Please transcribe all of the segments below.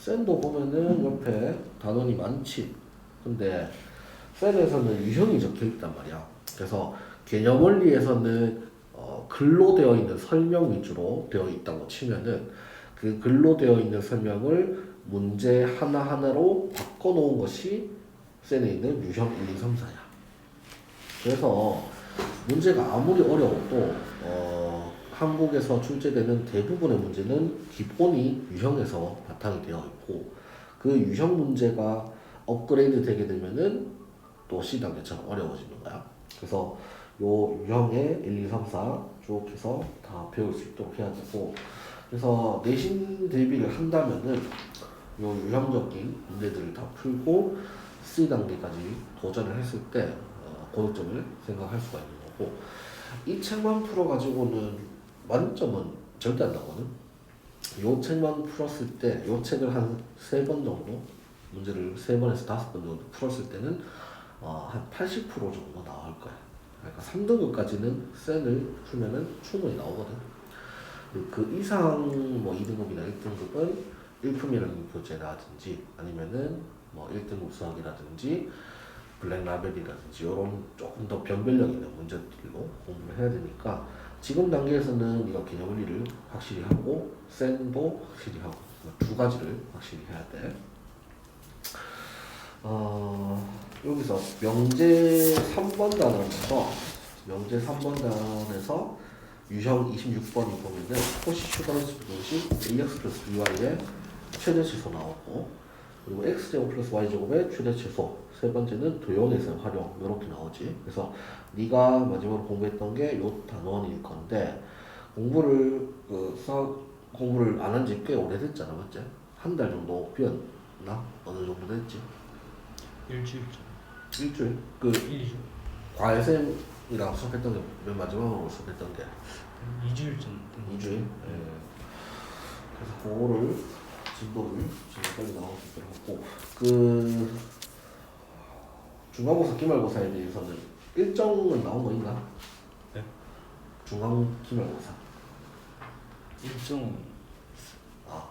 센도 보면은 옆에 단원이 많지. 근데 센에서는 유형이 적혀 있단 말이야. 그래서 개념 원리에서는 글로 되어 있는 설명 위주로 되어 있다고 치면은 그 글로 되어 있는 설명을 문제 하나하나로 바꿔놓은 것이 센에 있는 유형 1, 2, 3, 4야. 그래서 문제가 아무리 어려워도 한국에서 출제되는 대부분의 문제는 기본이 유형에서 바탕이 되어 있고 그 유형 문제가 업그레이드 되게 되면은 또 C단계처럼 어려워지는 거야. 그래서 요 유형의 1, 2, 3, 4 쭉 해서 다 배울 수 있도록 해야 되고 그래서 내신 대비를 한다면은 요 유형적인 문제들을 다 풀고 C단계까지 도전을 했을 때 고득점을 생각할 수가 있는 거고 이 책만 풀어가지고는 만점은 절대 안 나거든. 요 책만 풀었을 때, 요 책을 한 3번 정도, 문제를 3번에서 5번 정도 풀었을 때는 한 80% 정도 나올 거야. 그러니까 3등급까지는 센을 풀면은 충분히 나오거든. 그 이상 뭐 2등급이나 1등급은 일품이라는 교재라든지 아니면은 뭐 1등급 수학이라든지 블랙 라벨이라든지 이런 조금 더 변별력 있는 문제들로 공부를 해야 되니까 지금 단계에서는 이거 개념 원리를 확실히 하고 센도 확실히 하고 두 가지를 확실히 해야 돼. 여기서 명제 3번 단원에서 유형 26번이 보면은 코시 슈퍼런스 분식 ax 플러스 by의 최대 치수 나오고 그리고 x제곱 플러스 y제곱의 최대 치수 세 번째는 도형에서의 활용 이렇게 나오지. 그래서 네가 마지막으로 공부했던 게 요 단원일 건데 공부를 안 한 지 꽤 오래됐잖아, 맞지? 한 달 정도 비었나? 어느 정도 됐지? 일주일 전. 일주일? 일주. 과외쌤이랑 수업했던 게 맨 마지막으로 수업했던 게 2주일 전. 2주일? 예. 그래서 그거를 진도를 지금 빨리 나올 수 있도록 하고 그 중간고사, 기말고사에 대해서는 일정은 나온 거 있나? 네? 중간 기말고사. 일정은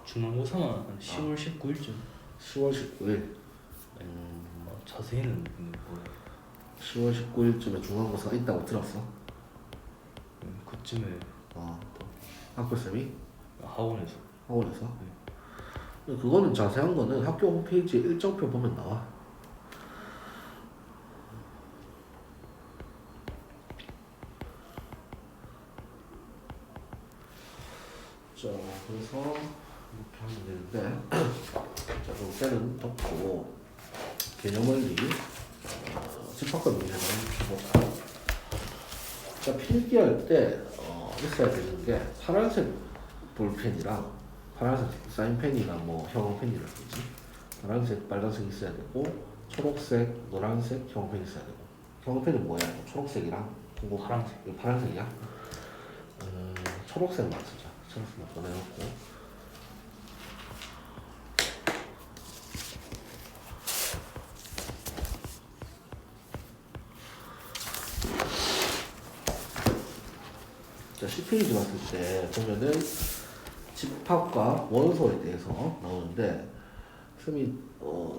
중간고사만 한 10월 19일쯤. 10월 19일. 자세히는 뭐예요? 10월 19일쯤에 중간고사가 있다고 들었어. 그쯤에 학교쌤이? 학원에서. 학원에서? 그거는 자세한 거는 학교 홈페이지에 일정표 보면 나와. 자, 그래서 이렇게 하면 되는데 자, 그럼 쟤는 덮고 개념 원리 집합과 문제는 해볼까? 자, 필기할 때 있어야 되는 게 파란색 볼펜이랑 파란색 사인펜이나 뭐 형광펜이라든지 파란색, 빨간색 있어야 되고 초록색, 노란색 형광펜 있어야 되고 형광펜은 뭐야? 초록색이랑 파란색. 이거 파란색이야? 초록색만 쓰자. 초록색만 꺼내놓고 자, 10페이지 봤을 때 보면은 집합과 원소에 대해서 나오는데 쌤이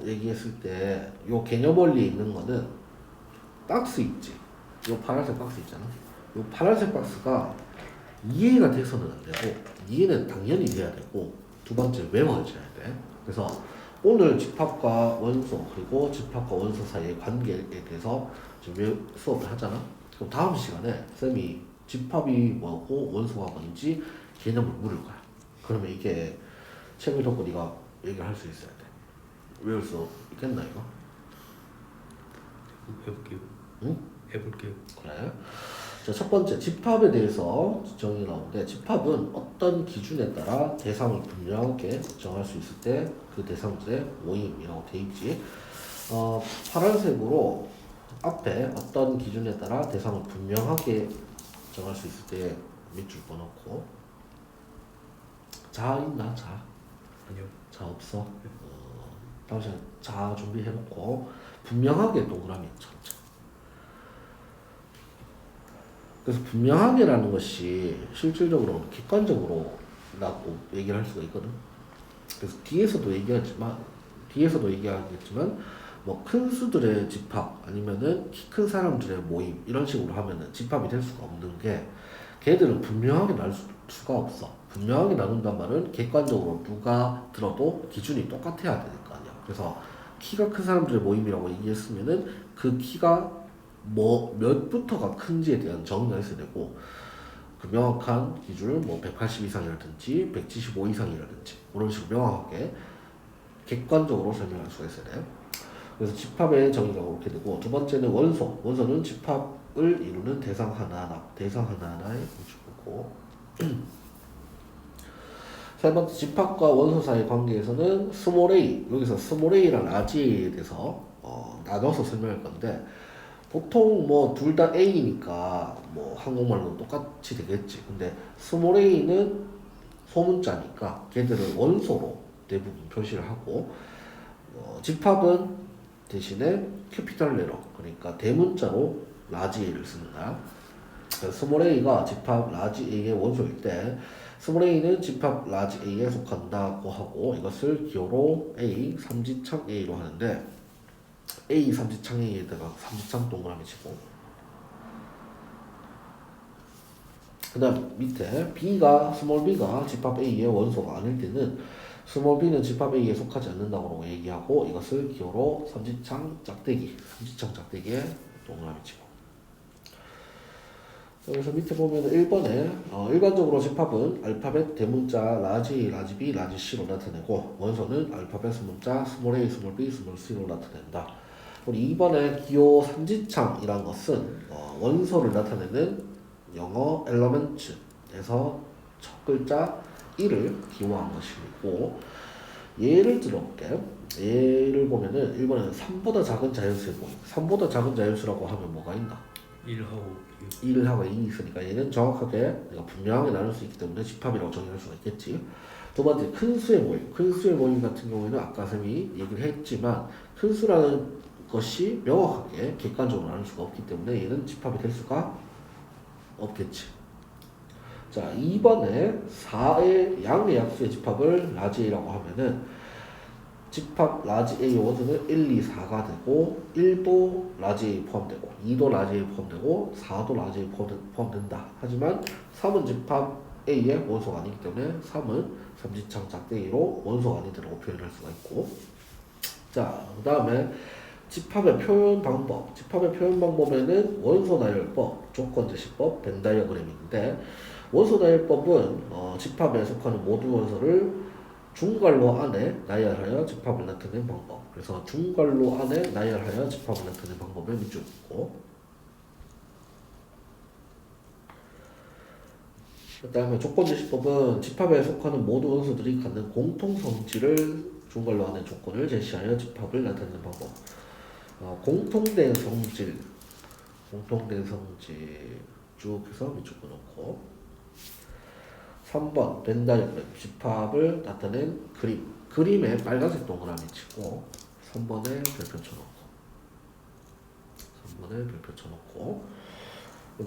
얘기했을 때 요 개념 원리에 있는 거는 박스 있지. 요 파란색 박스 있잖아. 요 파란색 박스가 이해가 돼서는 안 되고 이해는 당연히 돼야 되고 두 번째 외워져야 돼. 그래서 오늘 집합과 원소 그리고 집합과 원소 사이의 관계에 대해서 지금 수업을 하잖아. 그럼 다음 시간에 쌤이 집합이 뭐고 원소가 뭔지 개념을 물을 거야. 그러면 이게 책을 덮고 네가 얘기를 할 수 있어야 돼. 외울 수 있겠나 이거? 해볼게요. 응? 해볼게요. 그래. 자, 첫 번째 집합에 대해서 정의 나오는데 집합은 어떤 기준에 따라 대상을 분명하게 정할 수 있을 때 그 대상들의 모임이라고 돼 있지. 파란색으로 앞에 어떤 기준에 따라 대상을 분명하게 정할 수 있을 때 밑줄 꺼놓고 자 있나? 자? 아니요. 자 없어? 다음 시간에 자 준비해놓고 분명하게 동그라미 쳤죠. 그래서 분명하게라는 것이 실질적으로 객관적으로 라고 얘기를 할 수가 있거든. 그래서 뒤에서도 얘기하겠지만 뭐 큰 수들의 집합 아니면은 키 큰 사람들의 모임 이런 식으로 하면은 집합이 될 수가 없는 게 걔들은 분명하게 나눌 수가 없어. 분명하게 나눈단 말은 객관적으로 누가 들어도 기준이 똑같아야 되는 거 아니야. 그래서 키가 큰 사람들의 모임이라고 얘기했으면은 그 키가 뭐 몇부터가 큰지에 대한 정의가 있어야 되고 그 명확한 기준을 뭐 180 이상이라든지 175 이상이라든지 그런 식으로 명확하게 객관적으로 설명할 수가 있어야 돼요. 그래서 집합의 정의가 그렇게 되고 두 번째는 원소. 원소는 집합을 이루는 대상 하나하나의 구조고 세 번째 집합과 원소 사이의 관계에서는 스몰 a 여기서 스몰 a랑 라지 a에 대해서 나눠서 설명할 건데 보통 뭐 둘 다 a니까 뭐 한국말로 똑같이 되겠지. 근데 스몰 a는 소문자니까 걔들을 원소로 대부분 표시를 하고 집합은 대신에 캐피탈 레터 그러니까 대문자로 라지 a를 쓰는 거야. 스몰 a가 집합 라지 a의 원소일 때 스몰 a는 집합 라지 a에 속한다고 하고 이것을 기호로 a 삼지창 a로 하는데 a 삼지창 a에다가 삼지창 동그라미 치고 그 다음 밑에 b가 스몰 b가 집합 a의 원소가 아닐 때는 스몰 b는 집합 a에 속하지 않는다고 얘기하고 이것을 기호로 삼지창 짝대기에 동그라미 치고 여기서 밑에 보면 1번에 일반적으로 집합은 알파벳 대문자 라지 A, 라지 B, 라지 C로 나타내고 원소는 알파벳 소문자 스몰 a, 스몰 b, 스몰 c로 나타낸다. 우리 2번에 기호 삼지창이란 것은 원소를 나타내는 영어 elements에서 첫 글자 1을 기호한 것이고 예를 들어볼게요. 예를 보면은 1번에는 3보다 작은 자연수의 모임 3보다 작은 자연수라고 하면 뭐가 있나? 1하고 2 있으니까 얘는 정확하게 내가 분명하게 나눌 수 있기 때문에 집합이라고 정의할 수가 있겠지. 두 번째 큰 수의 모임 같은 경우에는 아까 쌤이 얘기를 했지만 큰 수라는 것이 명확하게 객관적으로 나눌 수가 없기 때문에 얘는 집합이 될 수가 없겠지. 자 2번에 4의 양의 약수의 집합을 라지 A라고 하면은 집합 라지 A의 원소는 1, 2, 4가 되고 1도 라지 A 포함되고 2도 라지 A 포함되고 4도 라지 A 포함된다. 하지만 3은 집합 A의 원소가 아니기 때문에 3은 삼지창 짝대기로 원소가 아니다라고 표현할 수가 있고 자 그 다음에 집합의 표현 방법에는 원소 나열법, 조건 제시법, 벤 다이어그램인데 원소 나열법은 집합에 속하는 모든 원소를 중괄호 안에 나열하여 집합을 나타내는 방법. 그래서 중괄호 안에 나열하여 집합을 나타내는 방법을 밑줄 긋고 그 다음에 조건제시법은 집합에 속하는 모든 원소들이 갖는 공통성질을 중괄호 안에 조건을 제시하여 집합을 나타내는 방법. 공통된 성질 쭉 해서 밑줄 긋고 3번 벤 다이어그램 집합을 나타낸 그림에 빨간색 동그라미 치고 3번에 별표 쳐놓고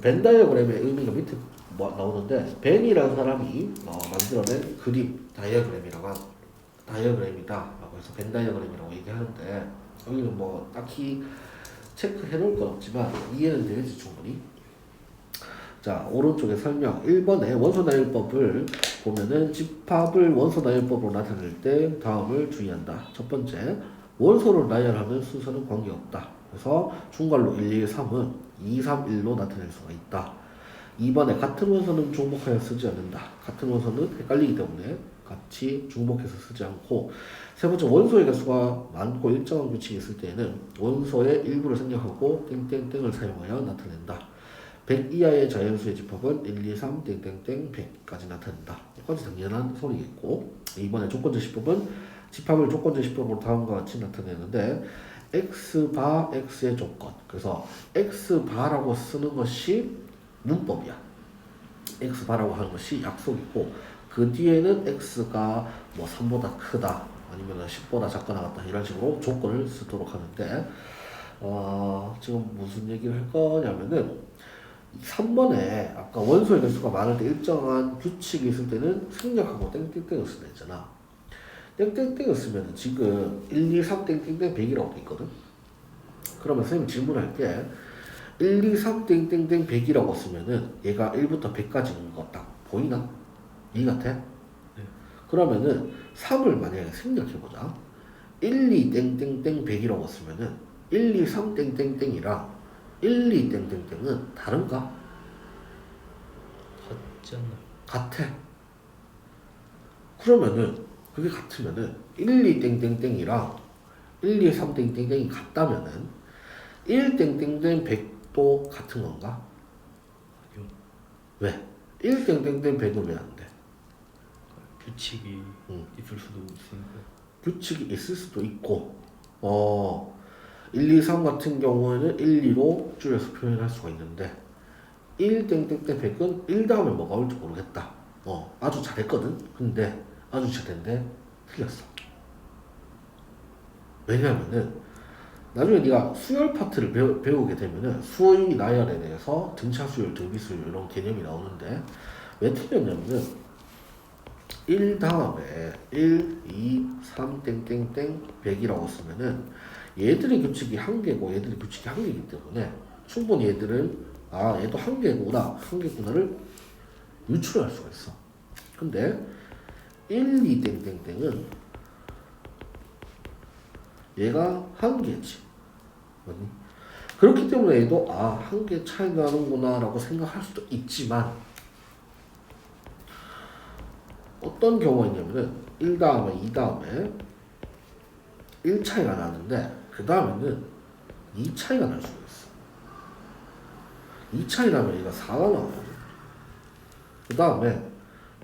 벤 다이어그램의 의미가 밑에 나오는데 벤이라는 사람이 만들어낸 그림 다이어그램이다 라고 해서 벤 다이어그램이라고 얘기하는데 여기는 뭐 딱히 체크해 놓을 건 없지만 이해는 되겠지 충분히. 자 오른쪽에 설명 1번에 원소 나열법을 보면은 집합을 원소 나열법으로 나타낼 때 다음을 주의한다. 첫 번째 원소를 나열하면 순서는 관계없다. 그래서 중괄호 1, 2, 3은 2, 3, 1로 나타낼 수가 있다. 2번에 같은 원소는 중복하여 쓰지 않는다. 같은 원소는 헷갈리기 때문에 같이 중복해서 쓰지 않고 세 번째 원소의 개수가 많고 일정한 규칙이 있을 때에는 원소의 일부를 생략하고 땡땡땡을 사용하여 나타낸다. 100 이하의 자연수의 집합은 1, 2, 3, 땡땡땡 100까지 나타낸다. 여기까지 당연한 소리겠고 이번에 조건제시법은 집합을 조건제시법으로 다음과 같이 나타내는데 x바 x의 조건 그래서 x바라고 쓰는 것이 문법이야. x바라고 하는 것이 약속이고 그 뒤에는 x가 뭐 3보다 크다 아니면 10보다 작거나 같다 이런 식으로 조건을 쓰도록 하는데 지금 무슨 얘기를 할 거냐면은 3번에 아까 원소의 개수가 많을 때 일정한 규칙이 있을 때는 생략하고 땡땡땡을 쓰다 했잖아. 땡땡땡을 쓰면 지금 1, 2, 3 땡땡땡 100이라고 돼 있거든. 그러면 선생님 질문할게. 1, 2, 3 땡땡땡 100이라고 쓰면은 얘가 1부터 100까지 있는 거 딱 보이나? 이해가 돼? 네. 그러면은 3을 만약에 생략해보자. 1, 2 땡땡땡 100이라고 쓰면은 1, 2, 3 땡땡땡이랑 1, 2 땡땡땡은 다른가? 같지 않나요? 같아. 그러면은 그게 같으면은 1, 2 땡땡땡이랑 1, 2, 3 땡땡땡이 같다면은 1 땡땡땡 100도 같은 건가? 아니요. 왜? 1 땡땡땡 100은 왜 안 돼? 규칙이 응. 있을 수도 있으니까. 규칙이 있을 수도 있고 1, 2, 3 같은 경우에는 1, 2로 줄여서 표현할 수가 있는데 1 땡땡땡 100은 1 다음에 뭐가 올지 모르겠다. 아주 잘했거든. 근데 아주 잘했는데 틀렸어. 왜냐하면은 나중에 네가 수열 파트를 배우게 되면은 수의 나열에 대해서 등차 수열, 등비 수열 이런 개념이 나오는데 왜 틀렸냐면은 1 다음에 1, 2, 3 땡땡땡 100이라고 쓰면은 얘들의 규칙이 한 개고 얘들의 규칙이 한 개이기 때문에 충분히 얘들은 얘도 한 개구나를 유출할 수가 있어. 근데 1, 2 땡땡땡은 얘가 한 개지. 맞니? 그렇기 때문에 얘도 한 개 차이 나는구나 라고 생각할 수도 있지만 어떤 경우가 있냐면은 1 다음에 2 다음에 1 차이가 나는데 그 다음에는 2 차이가 날 수가 있어. 2 차이 나면 얘가 4가 나오거든. 그 다음에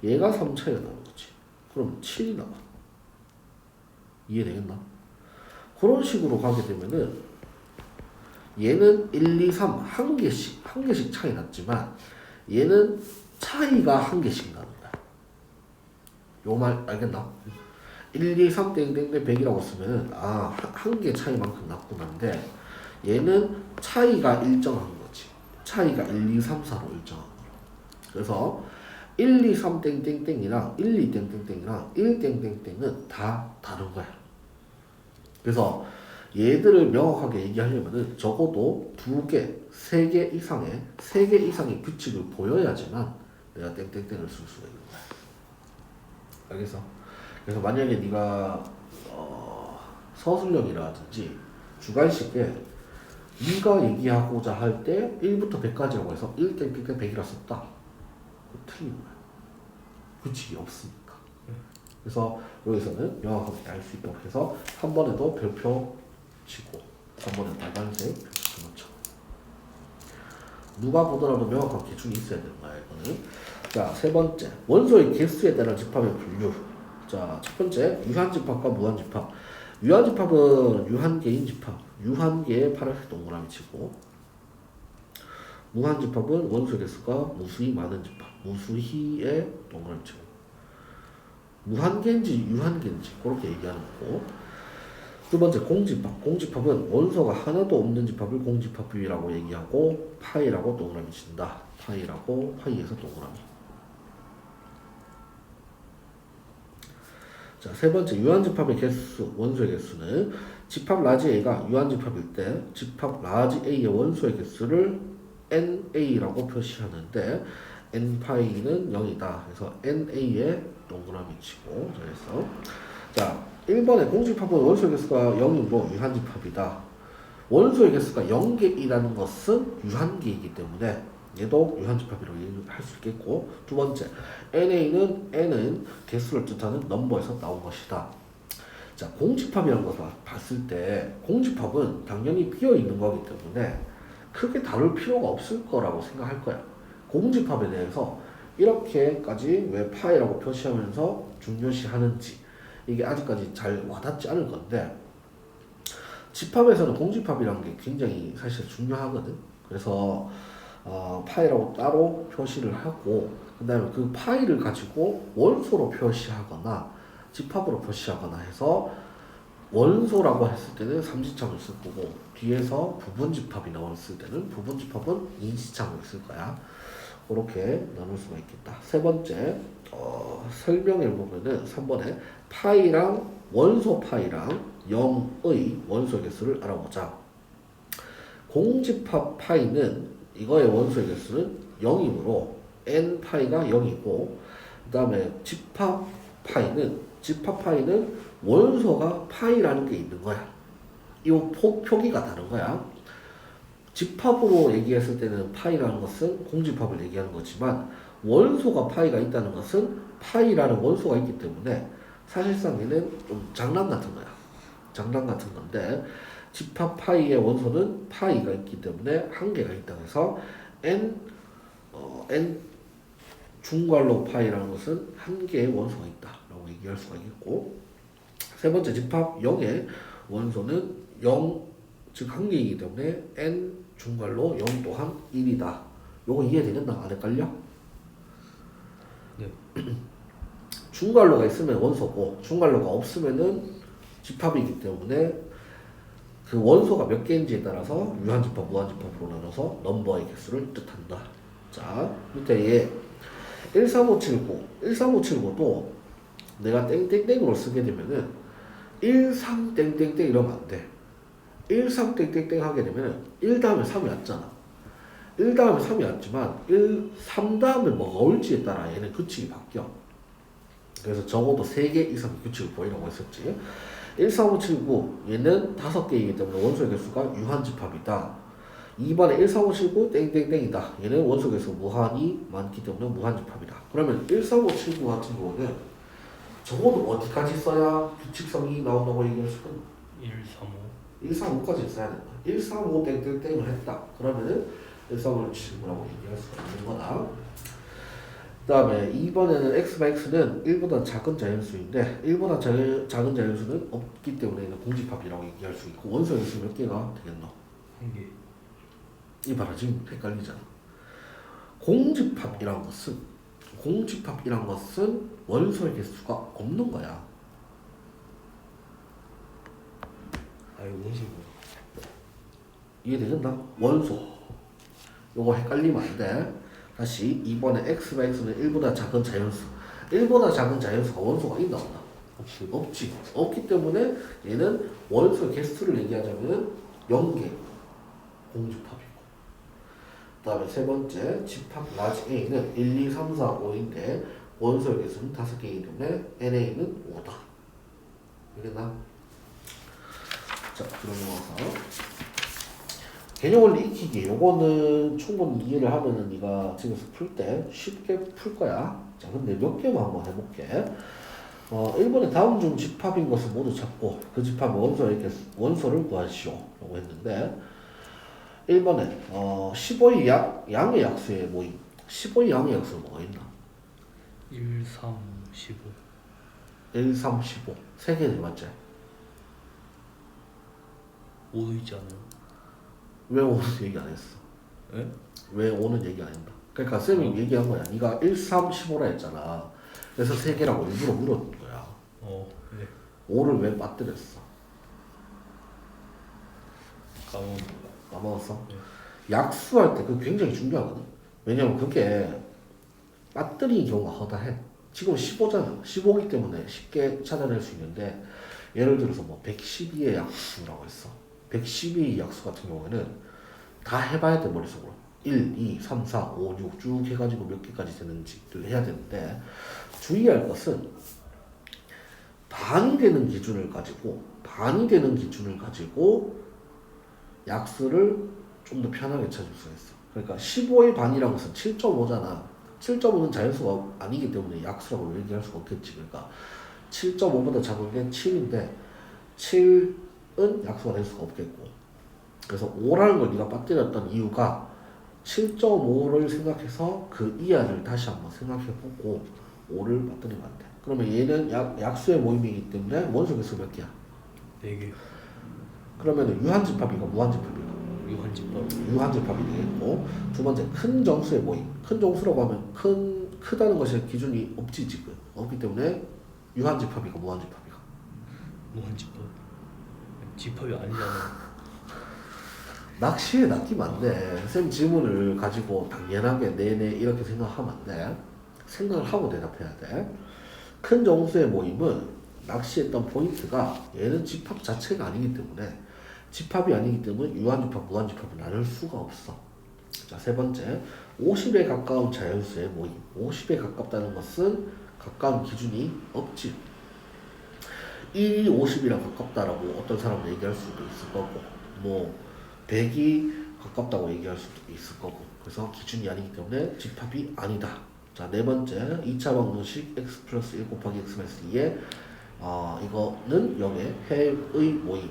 얘가 3 차이가 나는 거지. 그럼 7이 나와. 이해되겠나? 그런 식으로 가게 되면은 얘는 1, 2, 3 한 개씩 차이 났지만 얘는 차이가 한 개씩 나는 거야. 요 말 알겠나? 1, 2, 3 땡땡땡 100이라고 쓰면은 한 개 차이만큼 났구나인데 얘는 차이가 일정한 거지. 차이가 1, 2, 3, 4로 일정한 거야. 그래서 1, 2, 3 땡땡땡이랑 1, 2 땡땡땡이랑 1 땡땡땡은 다 다른 거야. 그래서 얘들을 명확하게 얘기하려면은 적어도 2개, 3개 이상의 규칙을 보여야지만 내가 땡땡땡을 쓸 수가 있는 거야. 알겠어? 그래서 만약에 네가 서술형이라든지 주관식에 네가 얘기하고자 할 때 1부터 100까지라고 해서 1 땡땡땡 100이라 썼다. 틀린 거야. 규칙이 없으니까. 그래서 여기서는 명확하게 알 수 있도록 해서 한 번에도 별표 치고 3번에 빨간색 표시 넣죠. 누가 보더라도 명확한 기준이 있어야 되는 거야 이거는. 자, 세 번째 원소의 개수에 따른 집합의 분류. 자, 첫 번째 유한집합과 무한집합. 유한집합은 유한계인 집합, 유한계의 파란색 동그라미 치고, 무한집합은 원소의 개수가 무수히 많은 집합, 무수히의 동그라미 치고, 무한계인지 유한계인지 그렇게 얘기하는 거고. 두 번째 공집합. 공집합은 원소가 하나도 없는 집합을 공집합이라고 얘기하고 파이라고 동그라미 친다. 파이라고 파이에서 동그라미. 자, 세 번째 유한집합의 개수, 원소의 개수는 집합 라지 A가 유한집합일 때 집합 라지 A의 원소의 개수를 NA라고 표시하는데 N파이는 0이다. 그래서 NA에 동그라미 치고 그래서 자 1번에 공집합은 원소의 개수가 0이고 유한집합이다. 원소의 개수가 0개이라는 것은 유한계이기 때문에 얘도 유한집합이라고 할 수 있겠고, 두 번째 N은 개수를 뜻하는 넘버에서 나온 것이다. 자, 공집합이라는 것을 봤을 때 공집합은 당연히 비어있는 거기 때문에 크게 다룰 필요가 없을 거라고 생각할 거야. 공집합에 대해서 이렇게까지 왜 파이라고 표시하면서 중요시하는지 이게 아직까지 잘 와닿지 않을 건데, 집합에서는 공집합이라는 게 굉장히 사실 중요하거든. 그래서 파이라고 따로 표시를 하고 그 다음에 그 파이를 가지고 원소로 표시하거나 집합으로 표시하거나 해서 원소라고 했을 때는 삼지창을 쓸 거고 뒤에서 부분집합이 나왔을 때는 부분집합은 이지창을 쓸 거야. 그렇게 나눌 수가 있겠다. 세 번째 설명에 보면은 3번에 파이랑 원소 파이랑 0의 원소 개수를 알아보자. 공집합 파이는 이거의 원소 개수는 0이므로 n 파이가 0이고, 그 다음에 집합 파이는 원소가 파이라는 게 있는 거야. 이 표기가 다른 거야. 집합으로 얘기했을 때는 파이라는 것은 공집합을 얘기하는 거지만, 원소가 파이가 있다는 것은 파이라는 원소가 있기 때문에 사실상 얘는 좀 장난 같은 거야. 장난 같은 건데, 집합 파이의 원소는 파이가 있기 때문에 한 개가 있다고 해서 n 중괄호 파이라는 것은 한 개의 원소가 있다라고 얘기할 수가 있고, 세 번째 집합 0의 원소는 0, 즉 한 개이기 때문에 n 중괄호 0 또한 1이다. 요거 이해되겠나? 안 헷갈려? 네. 중괄호가 있으면 원소고 중괄호가 없으면은 집합이기 때문에 그 원소가 몇 개인지에 따라서 유한집합, 무한집합으로 나눠서 넘버의 개수를 뜻한다. 자, 밑에 얘 13579도 내가 땡땡땡으로 쓰게 되면은 13땡땡땡 이러면 안 돼. 13땡땡땡 하게 되면은 1 다음에 3이 왔잖아. 1 다음에 3이 왔지만 3 다음에 뭐가 올지에 따라 얘는 규칙이 바뀌어. 그래서 적어도 3개 이상의 규칙을 보이라고 했었지. 13579 얘는 5개이기 때문에 원소의 개수가 유한집합이다. 2번에 13579 땡땡땡이다. 얘는 원소 개수 무한이 많기 때문에 무한집합이다. 그러면 13579 같은 경우는 적어도 어디까지 써야 규칙성이 나온다고 얘기할 수 있나? 135 135까지 써야 된다. 135 땡땡땡을 했다. 그러면은 13579라고 얘기할 수가 있는 거다. 그 다음에 2번에는 x가 x는 1보다 작은 자연수인데 1보다 작은 자연수는 없기 때문에 공집합이라고 얘기할 수 있고, 원소 개수 몇 개가 되겠노? 1개. 이 봐라, 지금 헷갈리잖아. 공집합이란 것은 원소의 개수가 없는 거야. 아유 원소 뭐야? 이해되겠나? 원소. 요거 헷갈리면 안 돼. 다시 2번에 x가 x는 1보다 작은 자연수. 1보다 작은 자연수가 원소가 있나 없나? 없어요. 없지. 없기 때문에 얘는 원소의 개수를 얘기하자면 0개 공집합이고, 그 다음에 세 번째 집합 라지 A는 1, 2, 3, 4, 5인데 원소의 개수는 5개이기 때문에 NA는 5다. 알겠나? 자, 그럼 넘어가서 개념 원리 익히기. 요거는 충분히 이해를 하면은 네가 집에서 풀 때 쉽게 풀 거야. 자, 근데 몇 개만 한번 해볼게. 1번에 다음 중 집합인 것을 모두 찾고 그 집합의 원소를 구하시오 라고 했는데, 1번에 15의 양의 약수의 모임. 15의 양의 약수는 뭐가 있나? 1, 3, 15 1, 3, 15 세 개네, 맞지? 5도 있지 않아요? 왜 5는 얘기 안 했어? 예? 왜 5는 얘기 안 했나? 그러니까 쌤이 얘기한 거야. 네가 1, 3, 15라 했잖아. 그래서 세 개라고 일부러 물어본 거야. 네. 5를 왜 빠뜨렸어? 까먹었어? 네. 약수할 때 그거 굉장히 중요하거든. 왜냐면 그게 빠뜨린 경우가 허다해. 지금 15잖아. 15기 때문에 쉽게 찾아낼 수 있는데, 예를 들어서 뭐 112의 약수라고 했어. 112의 약수 같은 경우에는 다 해봐야 돼, 머릿속으로. 1, 2, 3, 4, 5, 6 쭉 해가지고 몇 개까지 되는지를 해야 되는데, 주의할 것은 반이 되는 기준을 가지고 약수를 좀 더 편하게 찾을 수가 있어. 그러니까 15의 반이라는 것은 7.5잖아. 7.5는 자연수가 아니기 때문에 약수라고 얘기할 수가 없겠지. 그러니까 7.5보다 작은 게 7인데 7은 약수가 될 수가 없겠고, 그래서 5라는 걸 네가 빠뜨렸던 이유가 7.5를 생각해서 그 이하를 다시 한번 생각해보고 5를 빠뜨리면 안 돼. 그러면 얘는 약수의 모임이기 때문에 원소 개수 몇 개야? 4개. 그러면 유한집합이가 무한집합이가? 유한집합. 유한집합이 되겠고, 두 번째 큰 정수의 모임. 큰 정수라고 하면 크다는 것이 기준이 없지, 지금. 없기 때문에 유한집합이가 무한집합이가? 무한집합. 집합이 아니잖아. 낚시에 낚이면 안 돼. 쌤 질문을 가지고 당연하게 네네 이렇게 생각하면 안 돼. 생각을 하고 대답해야 돼. 큰 정수의 모임은 낚시했던 포인트가 얘는 집합 자체가 아니기 때문에 집합이 아니기 때문에 유한집합, 무한집합을 나눌 수가 없어. 자, 세 번째, 50에 가까운 자연수의 모임. 50에 가깝다는 것은 가까운 기준이 없지. 1이 50이랑 가깝다라고 어떤 사람은 얘기할 수도 있을 거고, 뭐 100이 가깝다고 얘기할 수도 있을 거고, 그래서 기준이 아니기 때문에 집합이 아니다. 자, 네 번째, 2차 방정식 x 플러스 1 곱하기 x 마이너스 2에 이거는 0의 해의 모임.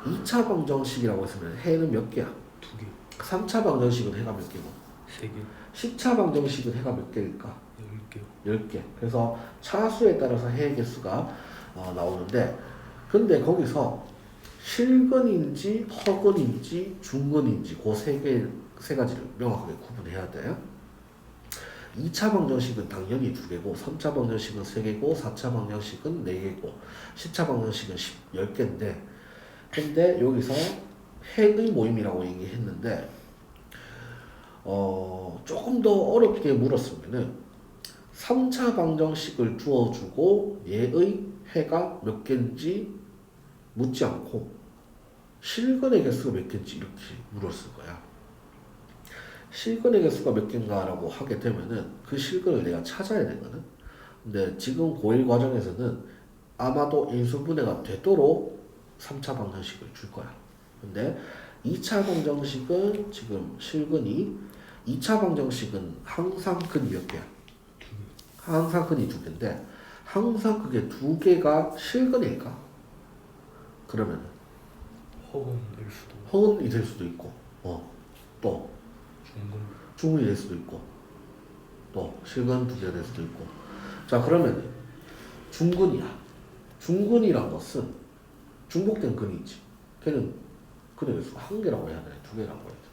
2차 방정식이라고 했으면 해는 몇 개야? 2개, 3차 방정식은 해가 몇 개고, 3개, 10차 방정식은 해가 몇 개일까? 10개. 10개. 그래서 차수에 따라서 해의 개수가 나오는데, 근데 거기서 실근인지 허근인지 중근인지 그 세 가지를 명확하게 구분해야 돼. 2차 방정식은 당연히 2개고, 3차 방정식은 3개고, 4차 방정식은 4개고, 10차 방정식은 10개인데, 근데 여기서 해의 모임이라고 얘기했는데, 조금 더 어렵게 물었으면은 3차 방정식을 주어주고 얘의 해가 몇 개인지 묻지 않고 실근의 개수가 몇 개인지 이렇게 물었을 거야. 실근의 개수가 몇 개인가라고 하게 되면은 그 실근을 내가 찾아야 되거든. 근데 지금 고1 과정에서는 아마도 인수분해가 되도록 3차 방정식을 줄 거야. 근데 2차 방정식은 지금 실근이 2차 방정식은 항상 근이 몇 개야? 항상 근이 2개인데 항상 그게 2개가 실근일까? 그러면 허근이 될 수도 있고 또 중근이 될 수도 있고 또 실근 2개가 될 수도 있고. 자, 그러면 중근이야. 중근이란 것은 중복된 근이 있지. 걔는 근의 개수가 1개라고 해야 되나 2개라고 해야 돼.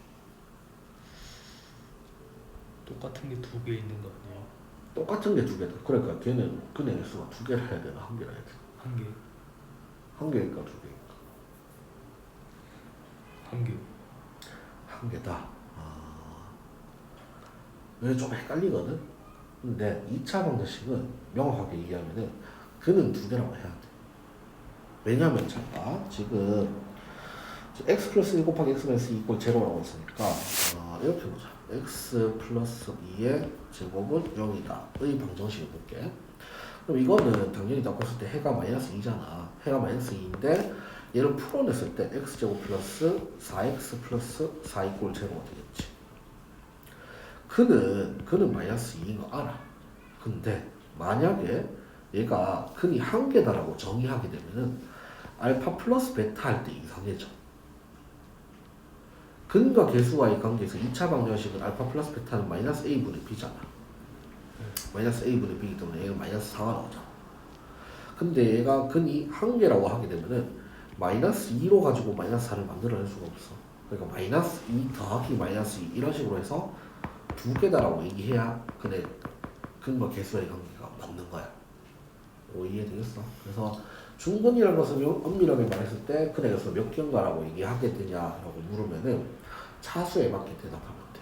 똑같은 게 2개 있는 거 아니에요? 똑같은 게 2개다. 그러니까 걔는 근의 개수가 2개를 해야 되나 1개를 해야 되나? 1개. 1개일까 2개일까? 1개. 1개다. 이게 좀 헷갈리거든. 근데 2차 방정식은 명확하게 얘기하면은 근은 2개라고 해야 돼. 왜냐면 잠깐 지금 x 플러스 1 곱하기 x 마이너스 2 이꼴 제로라고 했으니까 이렇게 보자. x 플러스 2의 제곱은 0이다 의 방정식을 볼게. 그럼 이거는 당연히 바꿨을 때 해가 마이너스 2잖아. 해가 마이너스 2인데 얘를 풀어냈을 때 x제곱 플러스 4x 플러스 4 이꼴 제로가 되겠지. 근은 마이너스 2인 거 알아. 근데 만약에 얘가 근이 1개다라고 정의하게 되면은 알파 플러스 베타 할 때 이상해져. 근과 개수와의 관계에서 2차 방정식은 알파 플러스 베타는 마이너스 a분의 b잖아. 마이너스 a분의 b이기 때문에 얘가 마이너스 4가 나오잖아. 근데 얘가 근이 1개라고 하게 되면은 마이너스 2로 가지고 마이너스 4를 만들어낼 수가 없어. 그러니까 마이너스 2 더하기 마이너스 2 이런 식으로 해서 2개다라고 얘기해야 근과 개수의 관계가 맞는 거야. 이해되겠어? 그래서 중근이라는 것은 엄밀하게 말했을 때 근의 개수가 몇 개인가라고 얘기하게 되냐라고 물으면은 차수에 맞게 대답하면 돼.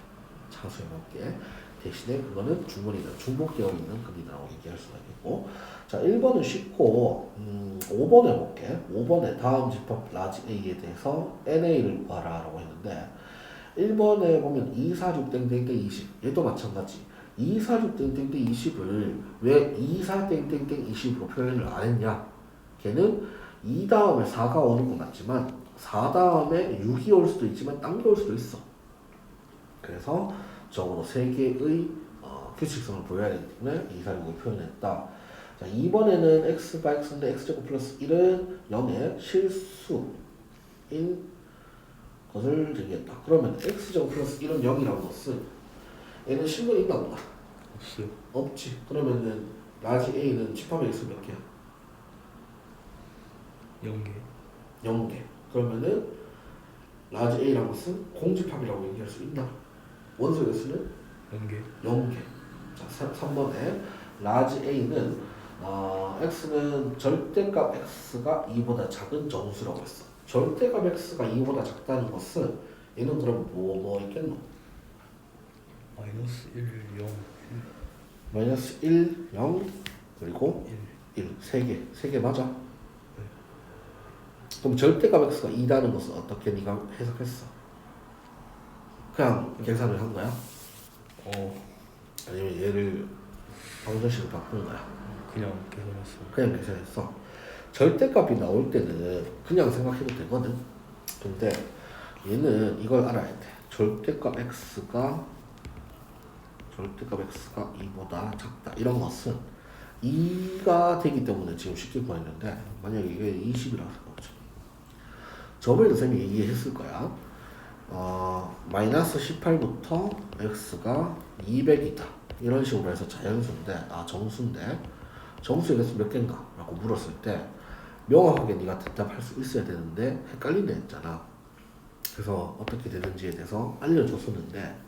차수에 맞게. 대신에 그거는 중근이다. 중복되어 있는 근이라고 얘기할 수가 있고. 자, 1번은 쉽고 5번 해볼게. 5번에 다음 집합 라지 A에 대해서 NA를 구하라라고 했는데 1번에 보면 2, 4, 6, 땡땡땡 20 얘도 마찬가지. 2, 4, 6, 땡땡땡 20을 왜 2, 4, 땡땡땡 20으로 표현을 안 했냐? 걔는 2 다음에 4가 오는 건 맞지만 4 다음에 6이 올 수도 있지만 딴 게 올 수도 있어. 그래서 적어도 3개의 규칙성을 보여야 되기 때문에 2, 4, 6을 표현했다. 자, 2번에는 x가 x인데 x제곱 플러스 1은 0의 실수인 것을 정의했다. 그러면 x제곱 플러스 1은 0이라는 것은 얘는 실근이 있나 보다. 없어요. 없지. 그러면은 라지 A는 집합의 x 몇 개야? 0개. 0개. 그러면은 라지 A라는 것은 공집합이라고 얘기할 수 있나? 원소의 개수는? 0개. 0개. 자, 3번에 라지 A는 x는 절대값 x가 2보다 작은 정수라고 했어. 절대값 x가 2보다 작다는 것은 얘는 그럼 뭐 있겠노? 마이너스 1, 0, 1. 마이너스 1, 0 그리고 1. 1, 3개 맞아? 그럼 절대값 x가 2라는 것은 어떻게 네가 해석했어? 그냥 계산을 한 거야? 아니면 얘를 방정식을 바꾼 거야? 그냥 계산했어. 그냥 계산했어. 절대값이 나올 때는 그냥 생각해도 되거든. 근데 얘는 이걸 알아야 돼. 절대값 x가 2보다 작다. 이런 것은 2가 되기 때문에 지금 쉽게 구했는데 만약에 이게 20이라고 생각하자. 저번에도 쌤이 얘기했을 거야. 마이너스 18부터 x가 200이다. 이런 식으로 해서 자연수인데, 정수인데, 정수의 개수 몇 개인가? 라고 물었을 때, 명확하게 네가 대답할 수 있어야 되는데, 헷갈린다 했잖아. 그래서 어떻게 되는지에 대해서 알려줬었는데,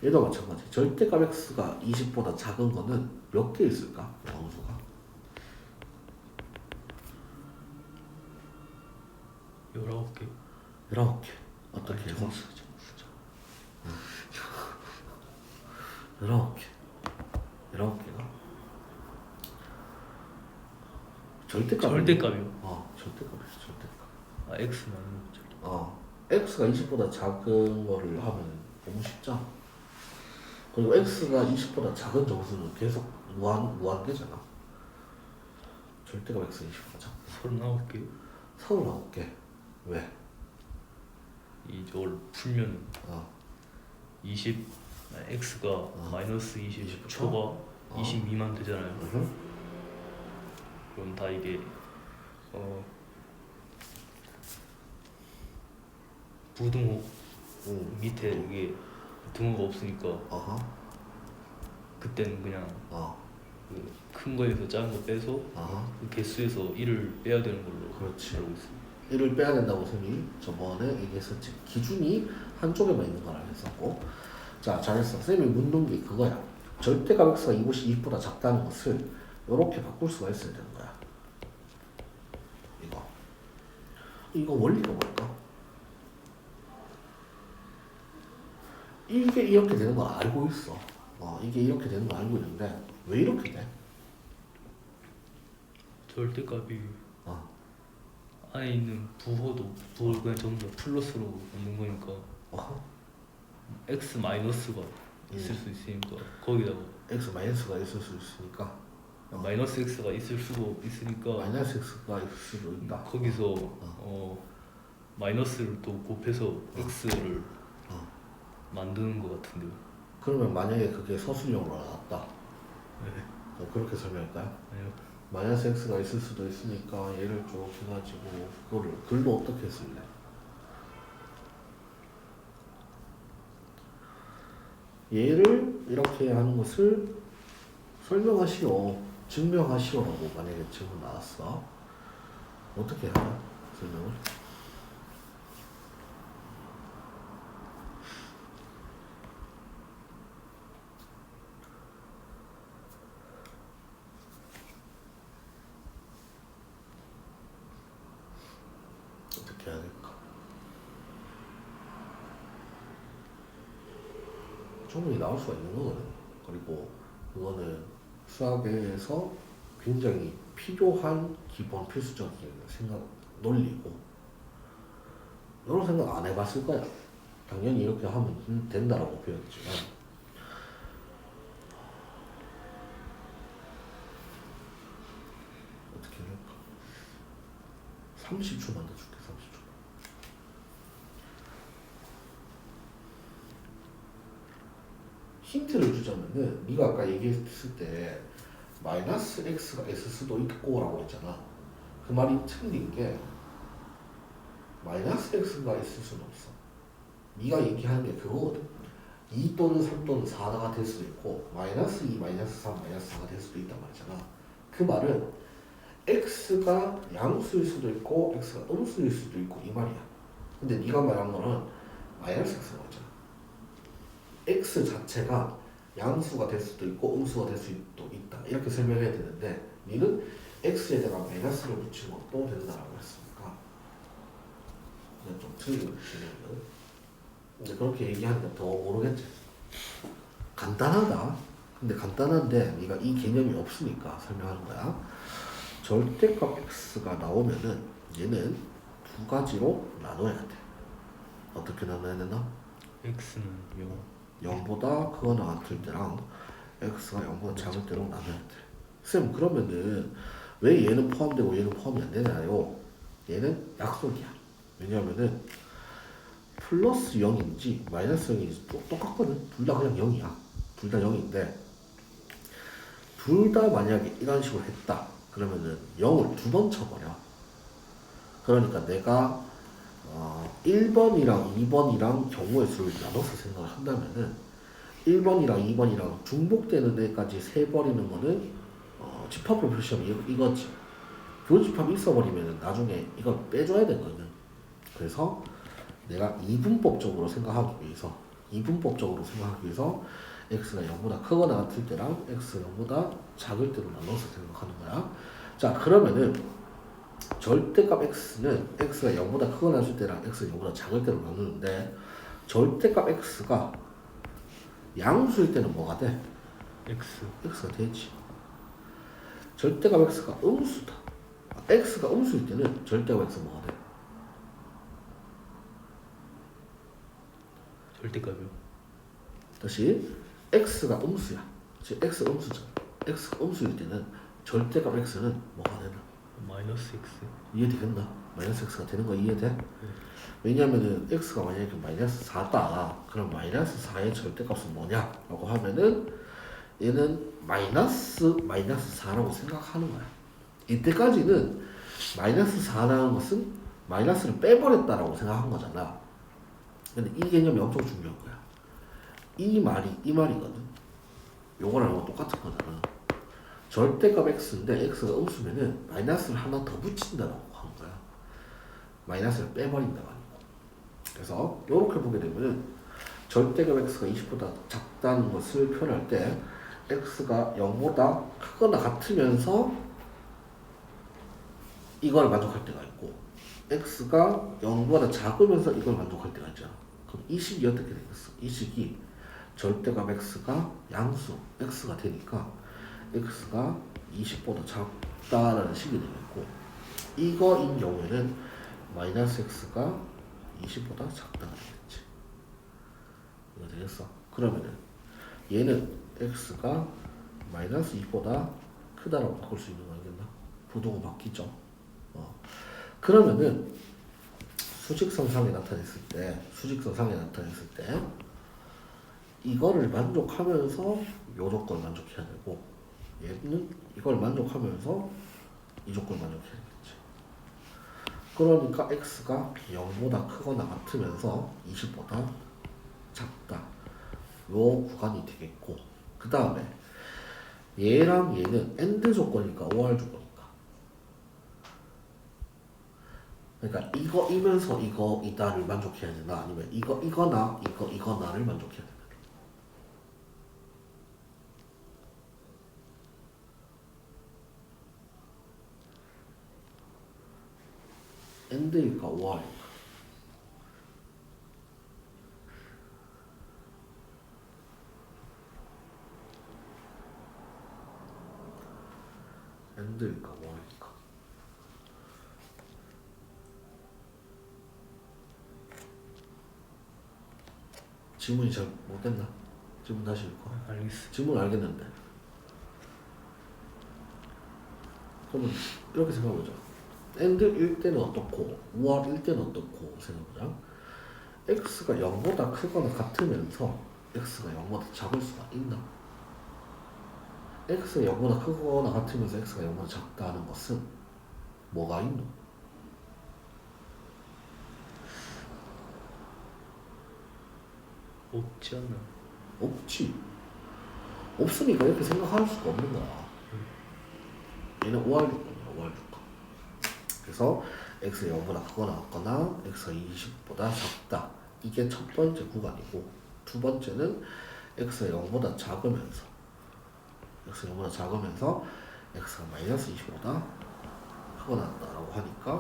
얘도 마찬가지. 절대값 x가 20보다 작은 거는 몇 개 있을까? 정수가. 19개. 19개. 어떻게 해서? 정수죠. 19개. 19개가? 절대값. 절대값이요. 절대값이지, 절대값. x만 절대. x가 20보다 작은 거를 하면 너무 쉽죠? 그리고 x가 20보다 작은 정수는 계속 무한대잖아. 절대값 x 20보다 작고. 39개. 39개. 왜? 이걸 풀면 20 x가 마이너스 20 초가 20 미만 되잖아요. 그럼 다 이게 부등호 밑에 이게 등호가 없으니까 그때는 그냥 그 큰 거에서 작은 거 빼서 그 개수에서 1을 빼야 되는 걸로 그렇지. 알고 있습니다. 1을 빼야 된다고 쌤이 저번에 얘기했었지. 기준이 한쪽에만 있는 거라 했었고. 자, 잘했어. 쌤이 묻는 게 그거야. 절대값 x가 20보다 작다는 것을 이렇게 바꿀 수가 있어야 되는 거야. 이거 원리가 뭘까? 이게 이렇게 되는 거 알고 있어. 이게 이렇게 되는 거 알고 있는데 왜 이렇게 돼? 절대값이 안에 있는 부호도 부호를 그냥 전부 다 플러스로 넣는 거니까 x 마이너스가 있을 수 있으니까 거기다가 x 마이너스가 있을 수 있으니까 마이너스 x가 있을 수도 있으니까 마이너스 x가 있을 수도 있다. 거기서 마이너스를 또 곱해서 x를 만드는 것 같은데요. 그러면 만약에 그게 서술형으로 나왔다. 네. 그렇게 설명할까요? 아니요. 마이너스 x가 있을 수도 있으니까 얘를 쭉 해가지고 그거를 글로 어떻게 쓸래? 얘를 이렇게 하는 것을 설명하시오, 증명하시오라고 만약에 질문 나왔어. 어떻게 하나? 설명을? 어떻게 해야 될까? 충분히 나올 수가 있는 거거든. 그리고 그거는 수학에서 굉장히 필요한 기본 필수적인 생각, 논리고 이런 생각 안 해봤을 거야. 당연히 이렇게 하면 된다라고 배웠지만 어떻게 할까? 30초만 더 줄게. 30초. 힌트를 주자면은 네가 아까 얘기했을 때 마이너스 x가 있을 수도 있고 라고 했잖아. 그 말이 틀린 게 마이너스 x가 있을 수는 없어. 네가 얘기하는 게 그거거든. 2 또는 3 또는 4가 될 수도 있고 마이너스 2, 마이너스 3, 마이너스 4가 될 수도 있단 말이잖아. 그 말은 x가 양수일 수도 있고 x가 음수일 수도 있고 이 말이야. 근데 네가 말한 거는 마이너스 x가 있잖아. x 자체가 양수가 될 수도 있고 음수가 될 수도 있다. 이렇게 설명해야 되는데 니는 x에다가 마이너스를 붙인 것도 된다라고 했으니까 그냥 좀 틀린 진행은. 근데 그렇게 얘기하니까 더 모르겠지. 간단하다. 근데 간단한데 네가 이 개념이 없으니까 설명하는 거야. 절대값 x가 나오면은 얘는 두 가지로 나눠야 돼. 어떻게 나눠야 되나? x는 0. 0보다 크거나 같을 때랑 x가 0보다 작을 때로 나눠야 돼. 쌤 그러면은 왜 얘는 포함되고 얘는 포함이 안 되나요? 얘는 약속이야. 왜냐하면은 플러스 0인지 마이너스 0인지 똑같거든. 둘 다 그냥 0이야. 둘 다 0인데 둘 다 만약에 이런 식으로 했다. 그러면은 0을 두 번 쳐버려. 그러니까 내가 1번이랑 2번이랑 경우의 수를 나눠서 생각을 한다면은 1번이랑 2번이랑 중복되는 데까지 세버리는 거는 집합을 표시하면 이거지. 교집합이 있어버리면 나중에 이걸 빼줘야 되거든. 그래서 내가 이분법적으로 생각하기 위해서 x가 0보다 크거나 같을 때랑 x가 0보다 작을 때로 나눠서 생각하는 거야. 자 그러면은 절대값 x는 x가 0보다 크거나 같을 때랑 x가 0보다 작을 때로 나누는데 절대값 x가 양수일 때는 뭐가 돼? x가 되지. 절대값 x가 음수다. x가 음수일 때는 절대값 x가 뭐가 돼? 절대값이요? 다시 x가 음수야. 즉 x 음수잖아. x가 음수일 때는 절대값 x는 뭐가 되나? 마이너스 x. 이해되겠나? 마이너스 x가 되는 거 이해돼? 왜냐면은 x가 만약에 마이너스 4다. 그럼 마이너스 4의 절대값은 뭐냐? 라고 하면은 얘는 마이너스 4라고 생각하는 거야. 이때까지는 마이너스 4라는 것은 마이너스를 빼버렸다라고 생각한 거잖아. 근데 이 개념이 엄청 중요한 거야. 이 말이거든. 요거랑 이거 똑같은 거잖아. 절대값 x인데 x가 음수면은 마이너스를 하나 더 붙인다라고 하는 거야. 마이너스를 빼버린다고 하는 거. 그래서 이렇게 보게 되면은 절대값 x가 20보다 작다는 것을 표현할 때 x가 0보다 크거나 같으면서 이걸 만족할 때가 있고 x가 0보다 작으면서 이걸 만족할 때가 있잖아. 그럼 이 식이 어떻게 되겠어? 이 식이 절대값 x가 양수 x가 되니까 x가 20보다 작다라는 식이 되겠고 이거인 경우에는 마이너스 x가 20보다 작다가 되겠지. 이거 되겠어? 그러면은 얘는 x가 마이너스 2보다 크다라고 바꿀 수 있는 거 아니겠나? 부동은 바뀌죠. 그러면은 수직선상에 나타냈을 때 이거를 만족하면서 요 조건을 만족해야 되고 얘는 이걸 만족하면서 이 조건을 만족해야 되겠지. 그러니까 x가 0보다 크거나 같으면서 20보다 작다. 요 구간이 되겠고 그 다음에 얘랑 얘는 AND 조건이니까 OR 조건이니까 그러니까 이거이면서 이거이다를 만족해야 되나 아니면 이거나를 만족해야 되나. AND일까 OR일까? AND일까 OR일까? 질문이 잘 못됐나? 질문 다시 읽고. 알겠어. 질문 알겠는데. 그러면 이렇게 생각해보자. AND일 때는 어떻고 OR일 때는 어떻고 생각해보자. x가 0보다 크거나 같으면서 x가 0보다 작을 수가 있나? x가 0보다 크거나 같으면서 x가 0보다 작다는 것은 뭐가 있노? 없지 않나? 없지. 없으니까 이렇게 생각할 수가 없는 거야. 얘는 OR 조건이야, OR 조건. 그래서 x가 0보다 크거나 같거나 x가 20보다 작다. 이게 첫 번째 구간이고 두 번째는 x가 0보다 작으면서 x가 마이너스 20보다 크거나 같다라고 하니까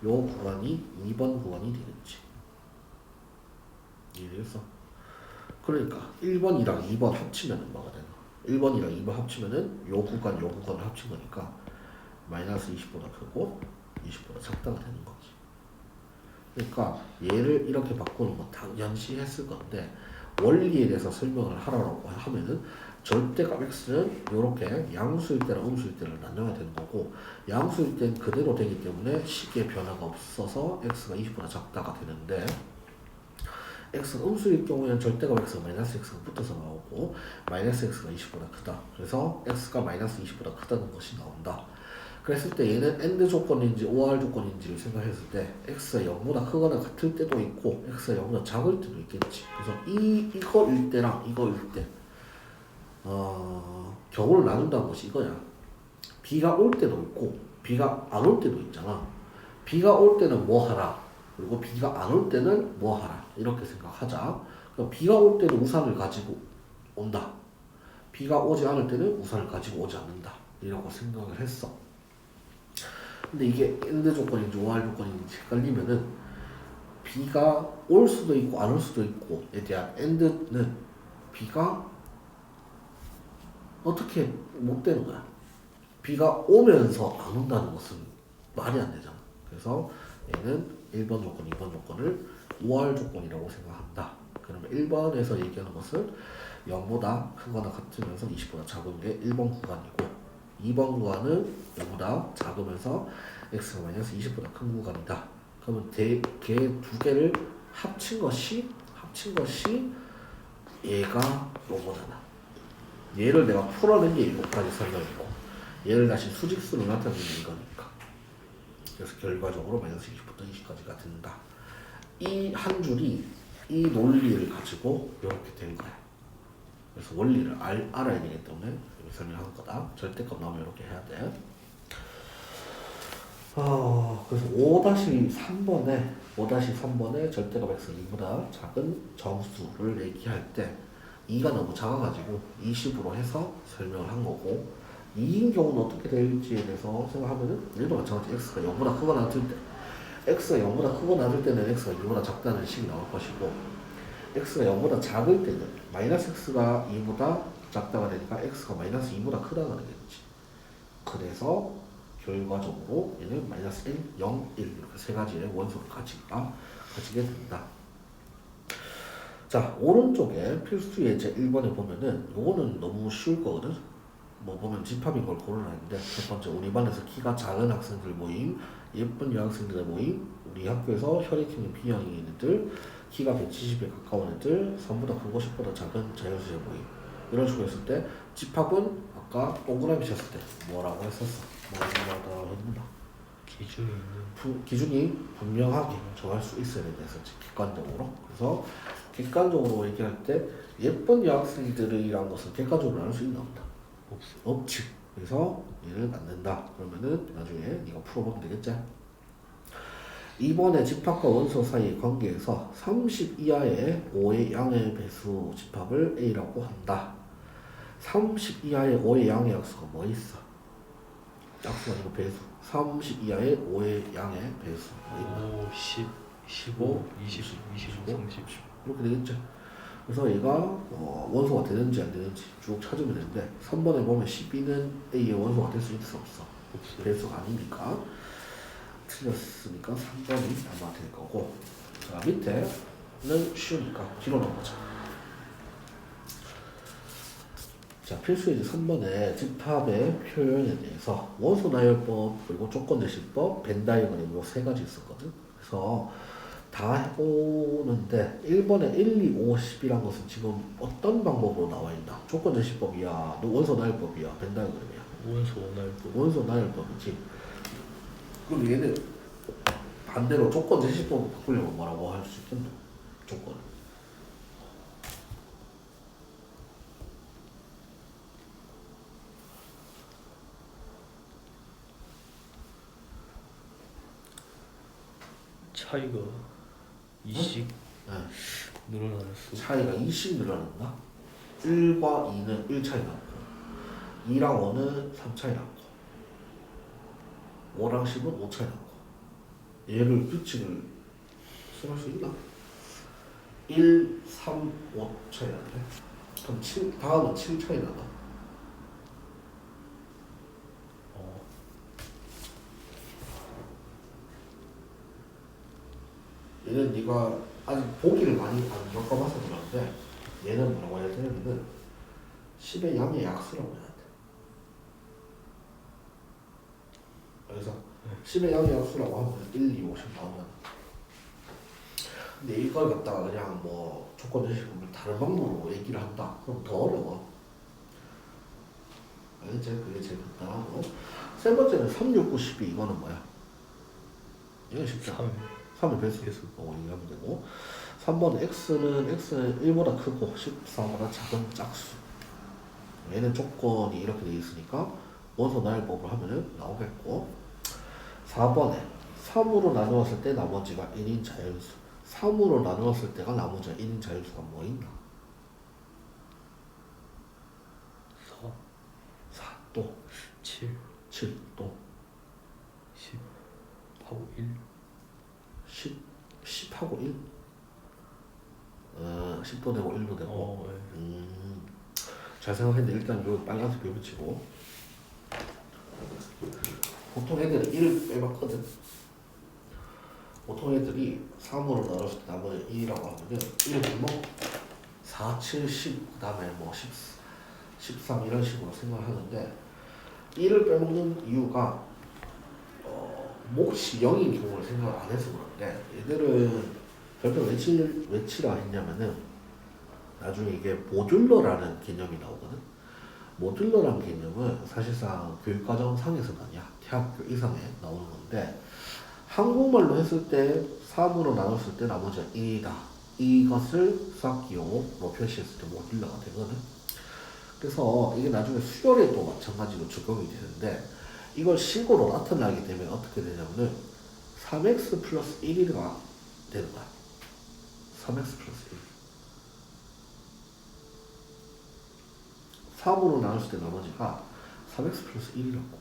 요 구간이 2번 구간이 되겠지. 이해되겠어? 그러니까 1번이랑 2번 합치면은 뭐가 되나? 1번이랑 2번 합치면은 요 구간을 합친 거니까 마이너스 20보다 크고 20보다 작다가 되는 거지. 그러니까 얘를 이렇게 바꾸는 건 당연시 했을 건데 원리에 대해서 설명을 하라고 하면은 절대값 x는 이렇게 양수일 때랑 음수일 때를 나눠야 되는 거고 양수일 때는 그대로 되기 때문에 식의 변화가 없어서 x가 20보다 작다가 되는데 x가 음수일 경우에는 절대값 x가 마이너스 x가 붙어서 나오고 마이너스 x가 20보다 크다. 그래서 x가 마이너스 20보다 크다는 것이 나온다. 그랬을 때 얘는 AND 조건인지 OR 조건인지를 생각했을 때 x가 0보다 크거나 같을 때도 있고 x가 0보다 작을 때도 있겠지. 그래서 이거일 때랑 이거일 때 경우를 나눈다는 것이 이거야. 비가 올 때도 있고 비가 안 올 때도 있잖아. 비가 올 때는 뭐 하라. 그리고 비가 안 올 때는 뭐 하라. 이렇게 생각하자. 그러니까 비가 올 때는 우산을 가지고 온다. 비가 오지 않을 때는 우산을 가지고 오지 않는다. 이라고 생각을 했어. 근데 이게 AND 조건인지 OR 조건인지 헷갈리면은 비가 올 수도 있고 안 올 수도 있고에 대한 AND는 비가 어떻게 못 되는 거야. 비가 오면서 안 온다는 것은 말이 안 되잖아. 그래서 얘는 1번 조건, 2번 조건을 OR 조건이라고 생각한다. 그러면 1번에서 얘기하는 것은 0보다 크거나 같으면서 20보다 작은 게 1번 구간이고 2번 구간은 0보다 작으면서 x가 마이너스 20보다 큰 구간이다. 그러면 걔 두 개를 합친 것이 얘가 요거잖아. 얘를 내가 풀어낸 게 이거까지 설명이고 얘를 다시 수직수로 나타내는 이거니까. 그래서 결과적으로 마이너스 20부터 20까지가 된다. 이 한 줄이 이 논리를 가지고 이렇게 된 거야. 그래서 원리를 알아야 되기 때문에 설명한 거다. 절대값 나오면 이렇게 해야 돼. 그래서 5-3번에 절대값 x 2보다 작은 정수를 얘기할 때 2가 너무 작아가지고 20으로 해서 설명을 한 거고 2인 경우는 어떻게 될지에 대해서 생각하면은 얘도 마찬가지 x가 0보다 크거나 같을 때 x가 0보다 크거나 같을 때는 x가 2보다 작다는 식이 나올 것이고 x가 0보다 작을 때는 마이너스 x가 2보다 작다가 되니까 x가 마이너스 2보다 크다가 되겠지. 그래서 결과적으로 얘는 마이너스 1, 0, 1 이렇게 세 가지의 원소를 가지게 된다. 자, 오른쪽에 필수 예제 1번에 보면은 요거는 너무 쉬울 거거든. 뭐 보면 집합인 걸 고르라는데 첫 번째 우리 반에서 키가 작은 학생들 모임, 예쁜 여학생들의 모임, 우리 학교에서 혈액형이 B형인 애들, 키가 170에 가까운 애들, 3보다 크고 10보다 작은 자연수의 모임. 이런 식으로 했을 때 집합은 아까 동그라미 쳤을 때 뭐라고 했었어? 뭐라고 했나? 기준이 분명하게 정할 수 있어야 된다. 객관적으로. 그래서 객관적으로 얘기할 때 예쁜 여학생들이란 것은 객관적으로 나눌 수 있나 없다. 없지. 그래서 얘는 안 된다. 그러면은 나중에 네가 풀어보면 되겠지. 이번에 집합과 원소 사이의 관계에서 30 이하의 5의 양의 배수 집합을 A라고 한다. 30 이하의 5의 양의 약수가 뭐 있어? 약수가 아니고 배수. 30 이하의 5의 양의 배수. 5, 10, 15, 20, 25, 30 이렇게 되겠죠. 그래서 얘가 원소가 되는지 안 되는지 쭉 찾으면 되는데 3번에 보면 12는 A의 원소가 될 수 있어 없어? 배수가 아니니까 틀렸으니까 3번이 아마 될 거고. 자, 밑에는 쉬우니까 뒤로 넘어가자. 자, 필수 예제 3번에 집합의 표현에 대해서 원소 나열법 그리고 조건 대시법, 벤 다이어그램 이 세 가지 있었거든. 그래서 다 해보는데 1번에 1, 2, 5, 10이란 것은 지금 어떤 방법으로 나와 있나? 조건 대시법이야, 원소 나열법이야, 벤 다이어그램이야? 원소 나열법이지. 그럼 얘는 반대로 조건 대시법을 바꾸려면 뭐라고 할 수 있겠노? 조건. 차이가 20 늘어나는 수. 차이가 20 늘어난다? 1과 2는 1 차이 나고 2랑 5는 3 차이 나고 5랑 10은 5 차이 나고 얘를 규칙을 쓸 수 있나? 1, 3, 5 차이 나는데 그럼 7, 다음은 7 차이 나나? 얘는 네가 아직 보기를 많이 안 겪어봐서 그러는데 얘는 뭐라고 해야 되냐면은 10의 양의 약수라고 해야 돼. 그래서 10의 양의 약수라고 하면 1, 2, 5, 10 나오면 근데 이걸 갖다가 그냥 뭐 조건 제시법을 다른 방법으로 얘기를 한다. 그럼 더 어려워. 알겠지? 그게 제일 간단하고 세 번째는 3, 6, 9, 12 이거는 뭐야? 이건 쉽죠? 3을 배수 얘기하면 되고 3번 x는 1보다 크고 14보다 작은 짝수. 얘는 조건이 이렇게 돼 있으니까 원소 나열법을 하면은 나오겠고 4번에 3으로 나누었을 때 나머지가 1인 자연수. 3으로 나누었을 때가 나머지가 1인 자연수가 뭐 있나? 4 또 7 또 10하고 1 10하고 1? 10도 되고 1도 되고 네. 잘 생각했는데 일단 요 빨간색 표 붙이고 보통 애들은 1을 빼봤거든. 보통 애들이 3으로 나눴을 때 나머지 2라고 하면은 1을 뭐 4, 7, 10, 그 다음에 뭐 13 이런 식으로 생각을 하는데 1을 빼먹는 이유가 몫이 0인 경우를 생각을 안 해서 그런데 얘들은 별표 외치라 했냐면은 나중에 이게 모듈러라는 개념이 나오거든. 모듈러라는 개념은 사실상 교육과정 상에서는 아니야. 대학교 이상에 나오는 건데 한국말로 했을 때 3으로 나눴을 때 나머지가 1이다. 이것을 수학기호로 표시했을 때 모듈러가 되거든. 그래서 이게 나중에 수열에도 마찬가지로 적용이 되는데 이걸 식으로 나타나게 되면 어떻게 되냐면은 3x 플러스 1이가 되는 거야. 3x 플러스 1. 3으로 나눴을 때 나머지가 3x 플러스 1이라고.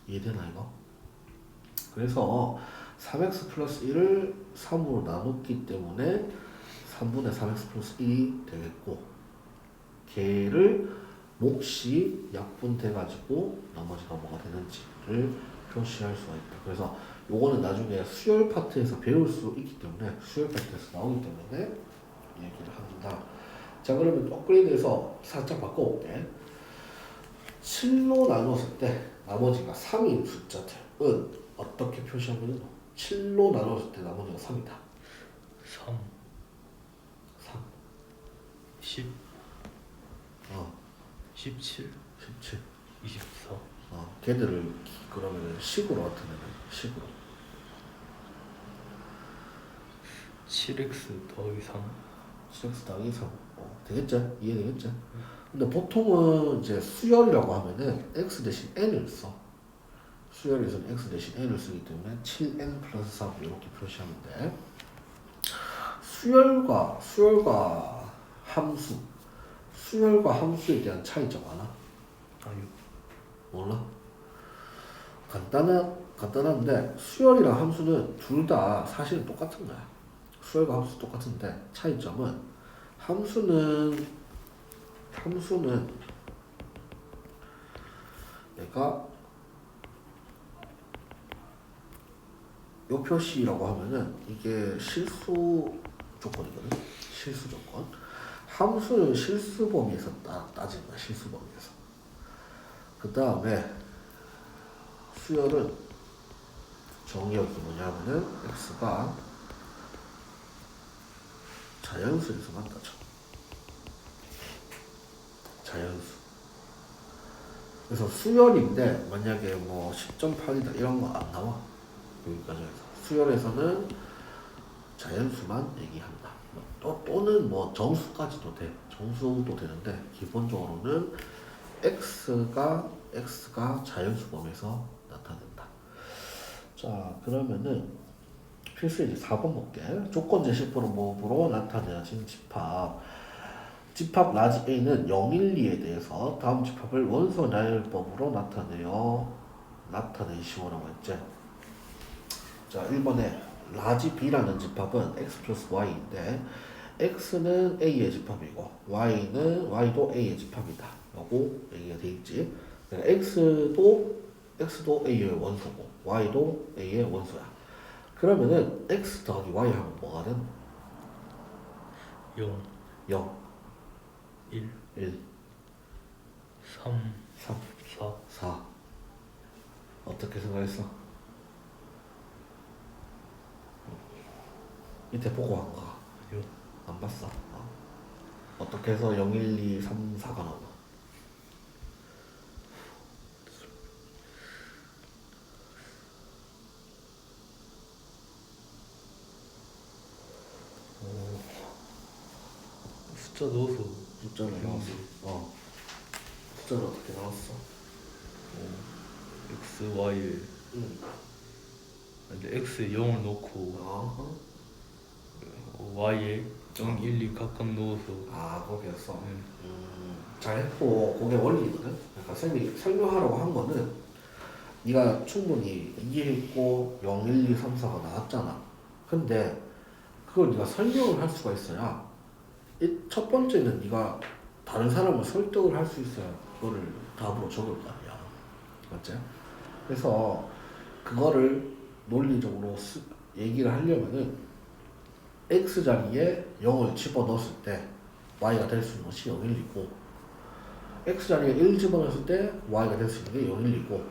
이해되나 이거? 그래서 3x 플러스 1을 3으로 나눴기 때문에 3분의 3x 플러스 1이 되겠고 걔를 몫이 약분돼가지고 나머지가 뭐가 되는지를 표시할 수가 있다. 그래서 요거는 나중에 수열 파트에서 배울 수 있기 때문에 수열 파트에서 나오기 때문에 얘기를 합니다. 자 그러면 업그레이드해서 살짝 바꿔볼게. 7로 나눴을 때 나머지가 3인 숫자들은 어떻게 표시하면 7로 나눴을 때 나머지가 3이다. 3 10 17 17 24 걔들을 그러면 식으로 나타내는 식으로 7x 더하기 3 7x 더하기 3 되겠죠? 이해되겠죠? 근데 보통은 이제 수열이라고 하면은 x 대신 n을 써. 수열에서는 x 대신 n을 쓰기 때문에 7n 플러스 3 이렇게 표시하면 돼. 수열과 함수. 수열과 함수에 대한 차이점 알아? 아니요. 몰라? 간단한데 수열이랑 함수는 둘 다 사실은 똑같은 거야. 수열과 함수 똑같은데 차이점은 함수는 내가 요 표시라고 하면은 이게 실수 조건이거든. 실수 조건. 함수는 실수 범위에서 따진 거야. 실수 범위에서. 그 다음에 수열은 정의역이 뭐냐면은 x가 자연수에서만 따져. 자연수. 그래서 수열인데 만약에 뭐 10.8이다 이런 거 안 나와. 여기까지해서 수열에서는 자연수만 얘기한다. 또는 뭐 정수까지도 돼. 정수도 되는데 기본적으로는 x가 자연수 범위에서 나타낸다. 자 그러면은 필수 이제 4번 볼게. 조건 제시법으로 나타내진 집합 라지 A는 0, 1, 2에 대해서 다음 집합을 원소 나열법으로 나타내시오라고 했지. 자 1번에 라지 B라는 집합은 x 플러스 y인데 x는 A의 집합이고 y도 A의 집합이다 라고 얘기가 돼 있지. 그러니까 x도 A의 원소고 y도 A의 원소야. 그러면은 x 더하기 y 하면 뭐가 되노? 0, 0, 1, 1, 3, 3, 4. 4. 어떻게 생각했어? 밑에 보고 한 거. 아니요. 안 봤어? 어떻게 해서 0, 1, 2, 3, 4가 나오나? 숫자 넣어서 숫자를 나왔어. 숫자를 어떻게 나왔어? x, y에 응. 근데 x에 0을 넣고 어허. y에 0, 1, 2 각각 넣어서 거기였어. 네. 잘했고, 그게 원리거든. 그러니까 쌤이 설명하라고 한 거는 네가 충분히 이해했고 0, 1, 2, 3, 4가 나왔잖아. 근데 그걸 네가 설명을 할 수가 있어야 이 첫 번째는 네가 다른 사람을 설득을 할 수 있어야 그거를 답으로 적을 거 아니야. 맞지? 그래서 그거를 논리적으로 얘기를 하려면은 x 자리에 0을 집어넣었을 때 y가 될 수 있는 것이 0, 1, 2고 x 자리에 1 집어넣었을 때 y가 될 수 있는 게 0, 1, 2고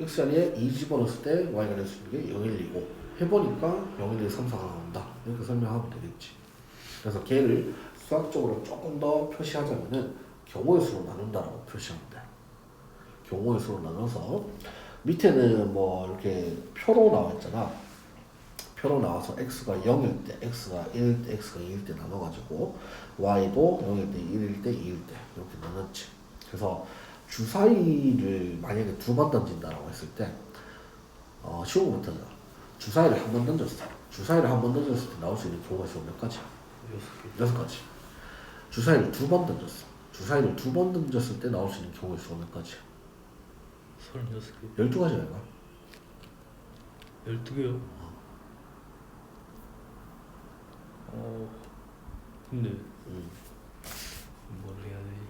x 자리에 2 집어넣었을 때 y가 될 수 있는 게 0, 1, 2고 해보니까 0, 1, 2, 3, 4가 나온다. 이렇게 설명하면 되겠지. 그래서 걔를 수학적으로 조금 더 표시하자면은 경우의 수로 나눈다라고 표시하면 돼. 경우의 수로 나눠서 밑에는 뭐 이렇게 표로 나와 있잖아. 표로 나와서 x가 0일 때, x가 1일 때, x가 2일 때 나눠가지고 y도 0일 때, 1일 때, 2일 때 이렇게 나눴지. 그래서 주사위를 만약에 두 번 던진다라고 했을 때 쉬운 거 못하잖아. 주사위를 한 번 던졌어. 주사위를 한 번 던졌을 때 나올 수 있는 경우가 수몇 가지? 6개. 6가지. 주사위를 두 번 던졌어. 주사위를 두 번 던졌을 때 나올 수 있는 경우의 수가 몇 가지? 36개. 12가지 아닌가? 12개요? 근데 뭘 해야 되지?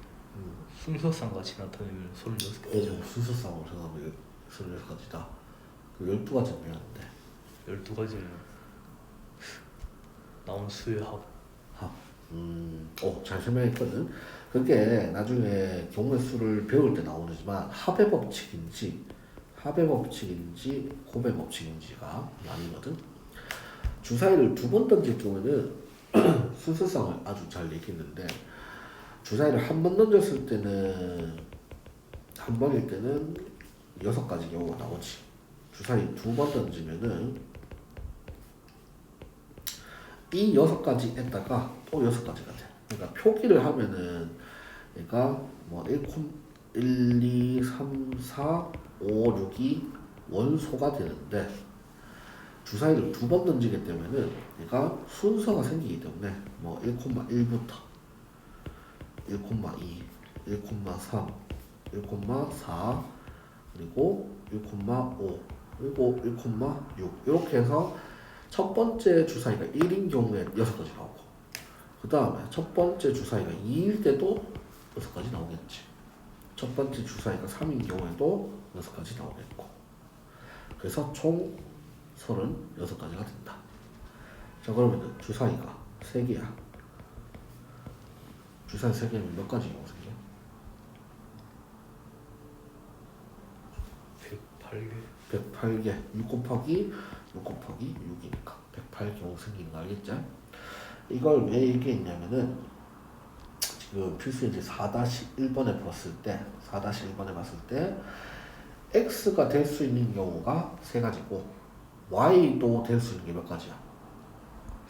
순서상 같이 나타내면 36개죠. 순서상으로 생각하면 26가지다. 그 12가지는 외웠는데 12가지는 나온 수의 합. 합. 잘 설명했거든. 그게 나중에 경우의 수를 배울 때 나오지만 합의 법칙인지 곱의 법칙인지가 나뉘거든. 주사위를 두 번 던질 경우에는 순서상을 아주 잘 얘기했는데 주사위를 한 번 던졌을 때는 한 번일 때는 6가지 경우가 나오지. 주사위 두 번 던지면은 이 6가지에다가 또 6가지가 돼. 그러니까 표기를 하면은 그러니까 뭐 1, 2, 3, 4, 5, 6이 원소가 되는데 주사위를 두 번 던지기 때문에는 그러니까 순서가 생기기 때문에 뭐 1,1부터 1,2, 1,3, 1,4 그리고 1,5 그리고 1,6 이렇게 해서 첫 번째 주사위가 1인 경우에 6가지 나오고 그 다음에 첫 번째 주사위가 2일 때도 6가지 나오겠지. 첫 번째 주사위가 3인 경우에도 6가지 나오겠고 그래서 총 36가지가 된다. 자 그러면 주사위가 3개야. 주사위 3개면 몇 가지 경우 생겨? 108개. 108개. 6 곱하기 6이니까 108 경우 생기는 거 알겠지? 이걸 왜 얘기했냐면은 지금 필수인지 4-1번에 봤을 때 4-1번에 봤을 때 x가 될 수 있는 경우가 3가지고 y도 될 수 있는 게 몇 가지야?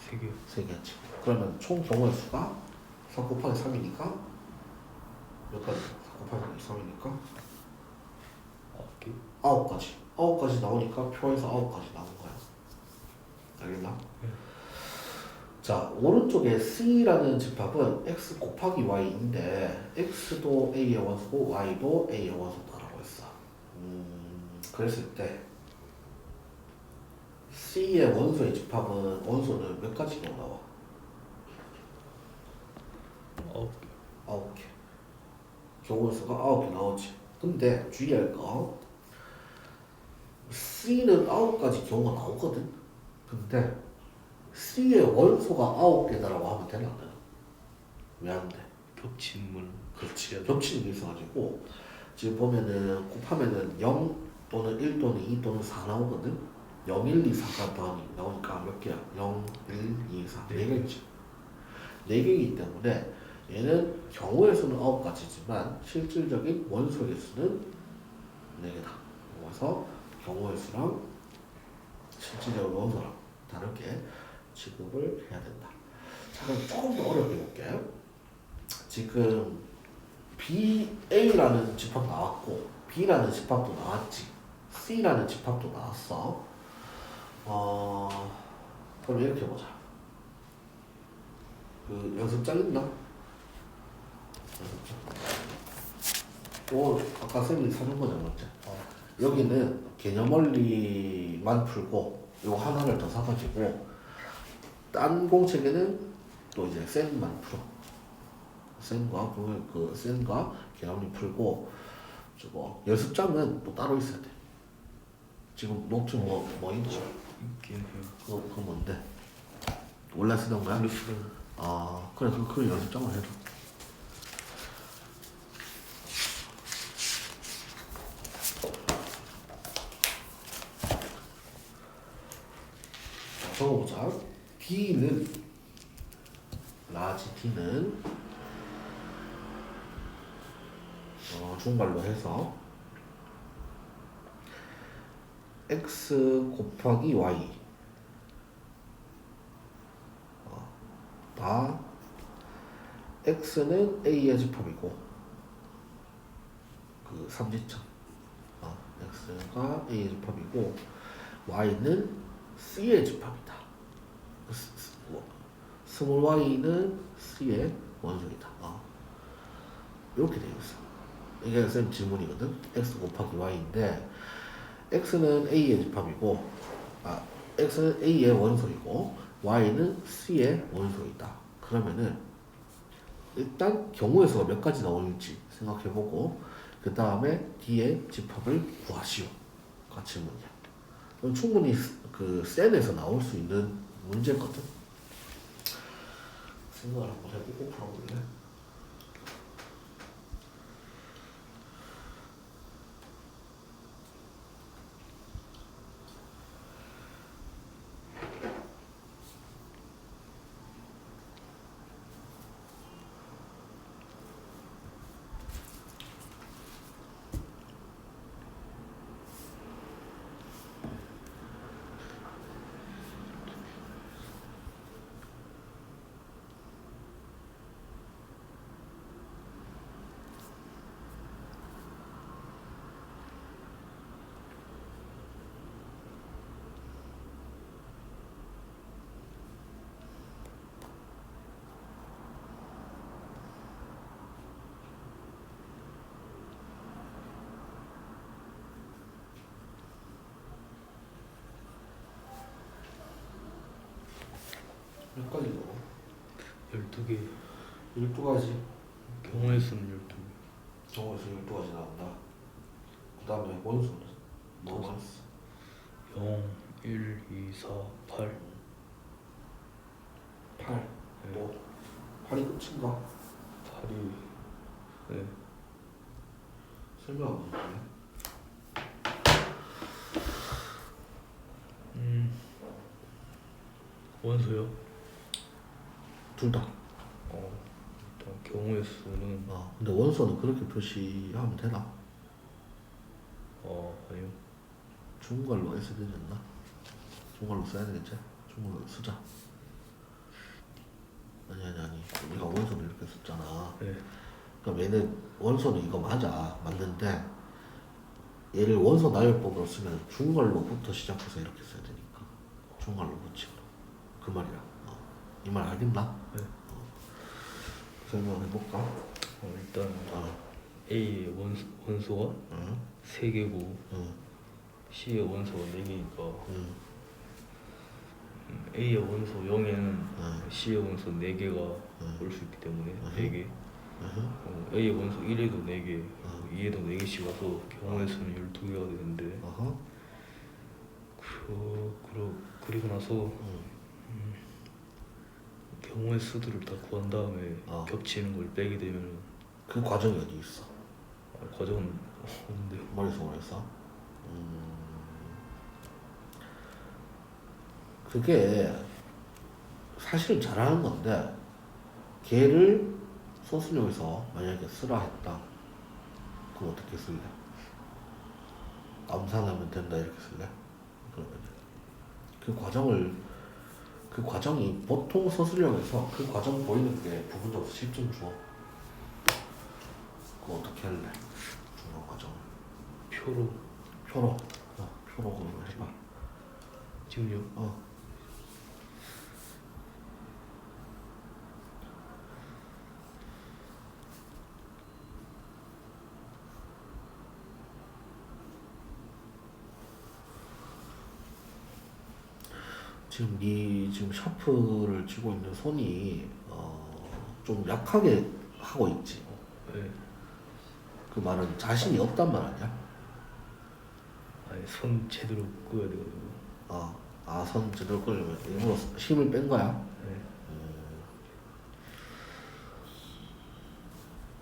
3개. 3개지. 그러면 총 경우의 수가 4 곱하기 3이니까 몇 가지? 4 곱하기 3이니까 9개. 9가지. 9가지 나오니까 표에서 9가지 나온 거야. 알겠나? 네. 자, 오른쪽에 C라는 집합은 x 곱하기 y인데 x도 a의 원소고 y도 a의 원소다라고 했어. 그랬을 때 C의 원소의 집합은 원소는 몇 가지 나와? 9개. 9개. 경우의 수가 9개 나오지. 근데 주의할 거 C는 9가지 경우가 나오거든. 근데 C의 원소가 9개다라고 하면 되나? 왜 안 돼? 겹친 물. 그렇지. 겹치는 게 있어가지고 지금 보면은 곱하면은 0 또는 1 또는 2 또는 4 나오거든. 0, 1, 2, 4가 더하니 나오니까 몇 개야? 0, 1, 2, 4 4개지. 4개이기 때문에 얘는 경우의 수는 9가지지만 실질적인 원소의 수는 4개다. 그래서 경우의 수랑 실질적인 원소랑 다르게 취급을 해야 된다. 자, 그럼 조금 더 어렵게 볼게. 지금 BA라는 집합 나왔고 B라는 집합도 나왔지. C라는 집합도 나왔어. 그럼 이렇게 보자. 그 연습장 있나? 오, 아까 쌤이 사준 거잖아, 맞지? 여기는 개념 원리만 풀고 요 하나를 더 사가지고 딴 공책에는 또 이제 쌤만 풀어. 쌤과 그 쌤과 개념 원리 풀고 저거 연습장은 또 따로 있어야 돼. 지금 노트 뭐 있지? 있긴 해요. 그거 뭔데? 원래 쓰던 거야? 플러스로. 아, 그래, 그 연습장을 해줘. 자, 적어보자. D는, 라지 D는, 중괄로 해서, X 곱하기 Y. 다, X는 A의 집합이고, 그 삼지점. X가 A의 집합이고 Y는 C의 집합이다. 스몰 y는 C의 원소이다. 이렇게 되어 있어. 이게 쌤 질문이거든. X 곱하기 Y인데 X는 A의 집합이고 X는 A의 원소이고 Y는 C의 원소이다. 그러면은 일단 경우의 수가 몇 가지 나오는지 생각해보고 그 다음에 D의 집합을 구하시오. 가 질문이야. 그럼 충분히 그 센에서 나올 수 있는 문제거든. 생각을 한번 해보고 풀어볼래? 몇 가지 넣어? 12개. 12가지. 경우의 수는 12개. 경우에서 12가지 나온다. 그 다음에 원수는 뭐가 있어? 0, 1, 2, 4, 8. 8. 또 8이 끝인가? 8이. 네. 설명 한번 해줄래? 원소요? 둘 다. 일단 경우의 수는 근데 원소는 그렇게 표시하면 되나? 아니요. 중괄로 해서 되겠나? 중괄로 써야 되겠지? 중괄로 쓰자. 아니. 우리가 원소를 이렇게 썼잖아. 네. 그럼 얘는 원소는 이거 맞아. 맞는데 얘를 원소 나열법으로 쓰면 중괄로부터 시작해서 이렇게 써야 되니까 중괄로 붙이고 그 말이야. 이 말 알겠나? 네. 설명해볼까? 일단 A의 원소가 3개고 C의 원소가 4개니까 A의 원소 0에는 C의 원소 4개가 올 수 있기 때문에 4개. A의 원소 1에도 4개, 2에도 4개씩 와서 경우의 수는 12개가 되는데 그리고 나서 경우의 수들을 다 구한 다음에 겹치는 걸 빼게 되면 그 과정이 어디 있어? 과정은 없는데요. 머릿속으로 했어? 그게 사실 잘하는 건데 걔를 소수령에서 만약에 쓰라 했다. 그럼 어떻게 쓸래? 암산하면 된다 이렇게 쓸래? 그러면 그 과정이 보통 서술형에서 그 과정 보이는 게 부분적으로 10점 줘. 그거 어떻게 할래? 중간 과정을 표로 표로 그러면 해봐. 지금요? 지금 샤프를 쥐고 있는 손이 좀 약하게 하고 있지. 네. 그 말은 자신이 없단 말 아니야? 아니 손 제대로 끄야 되거든요. 손 제대로 끌려면 일부러 힘을 뺀 거야? 네.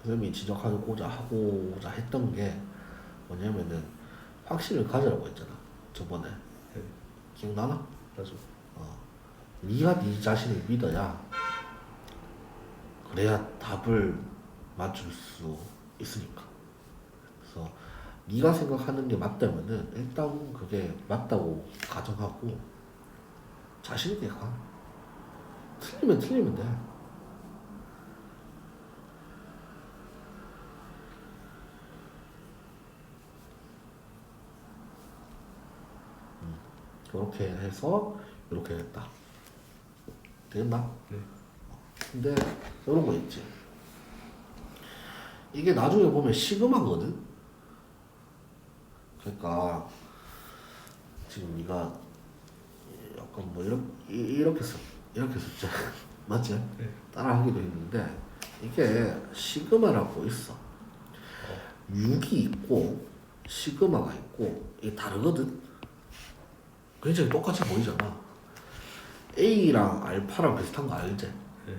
선생님이 지적하고자 했던 게 뭐냐면은 확신을 가지라고 했잖아 저번에. 네. 기억나나? 맞아. 네가 네 자신을 믿어야 그래야 답을 맞출 수 있으니까. 그래서 네가 생각하는 게 맞다면은 일단 그게 맞다고 가정하고 자신 있게 가. 틀리면 돼. 이렇게 해서 이렇게 했다. 되겠나? 네. 근데 이런 거 있지. 이게 나중에 보면 시그마거든. 그러니까 지금 네가 약간 뭐 이렇게 썼지. 맞지? 네. 따라하기도 했는데 이게 시그마라고 있어. 6이 있고 시그마가 있고 이게 다르거든. 굉장히 똑같이 보이잖아. A랑 알파랑 비슷한 거 알지? 네.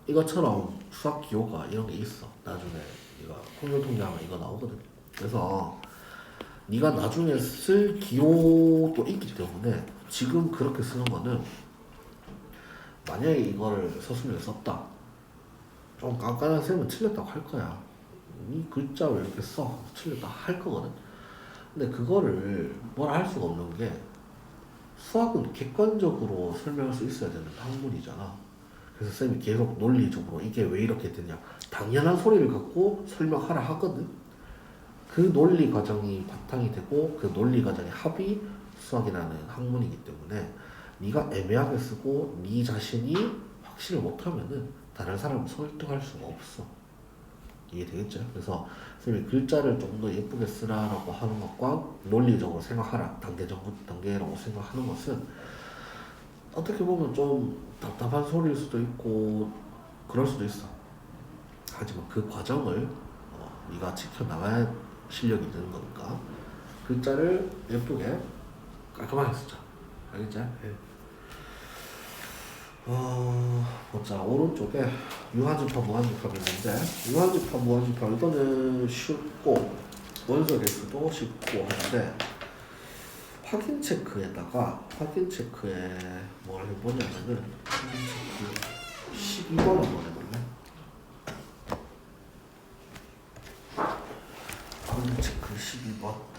이것처럼 수학 기호가 이런 게 있어. 나중에 네가 확률 통계하면 이거 나오거든. 그래서 네가 나중에 쓸 기호도 있기 때문에 지금 그렇게 쓰는 거는 만약에 이거를 서술형에 썼다. 좀 깐깐한 쌤은 틀렸다고 할 거야. 이 글자 왜 이렇게 써? 틀렸다 할 거거든. 근데 그거를 뭐라 할 수가 없는 게 수학은 객관적으로 설명할 수 있어야 되는 학문이잖아. 그래서 쌤이 계속 논리적으로 이게 왜 이렇게 되냐 당연한 소리를 갖고 설명하라 하거든. 그 논리 과정이 바탕이 되고 그 논리 과정의 합이 수학이라는 학문이기 때문에 네가 애매하게 쓰고 네 자신이 확신을 못하면은 다른 사람을 설득할 수가 없어. 이해되겠죠? 그래서 선생님이 글자를 좀 더 예쁘게 쓰라라고 하는 것과 논리적으로 생각하라 단계라고 생각하는 것은 어떻게 보면 좀 답답한 소리일 수도 있고 그럴 수도 있어. 하지만 그 과정을 네가 지켜나가야 실력이 되는 거니까 글자를 예쁘게 깔끔하게 쓰자. 알겠지? 네. 보자. 오른쪽에 유한집합, 무한집합이 있는데 유한집합, 무한집합 이거는 쉽고 원소 개수도 쉽고 한데 확인 체크에다가 확인 체크에 뭘 해보냐면은 확인 체크 12번 한번 해볼래? 확인 체크 12번.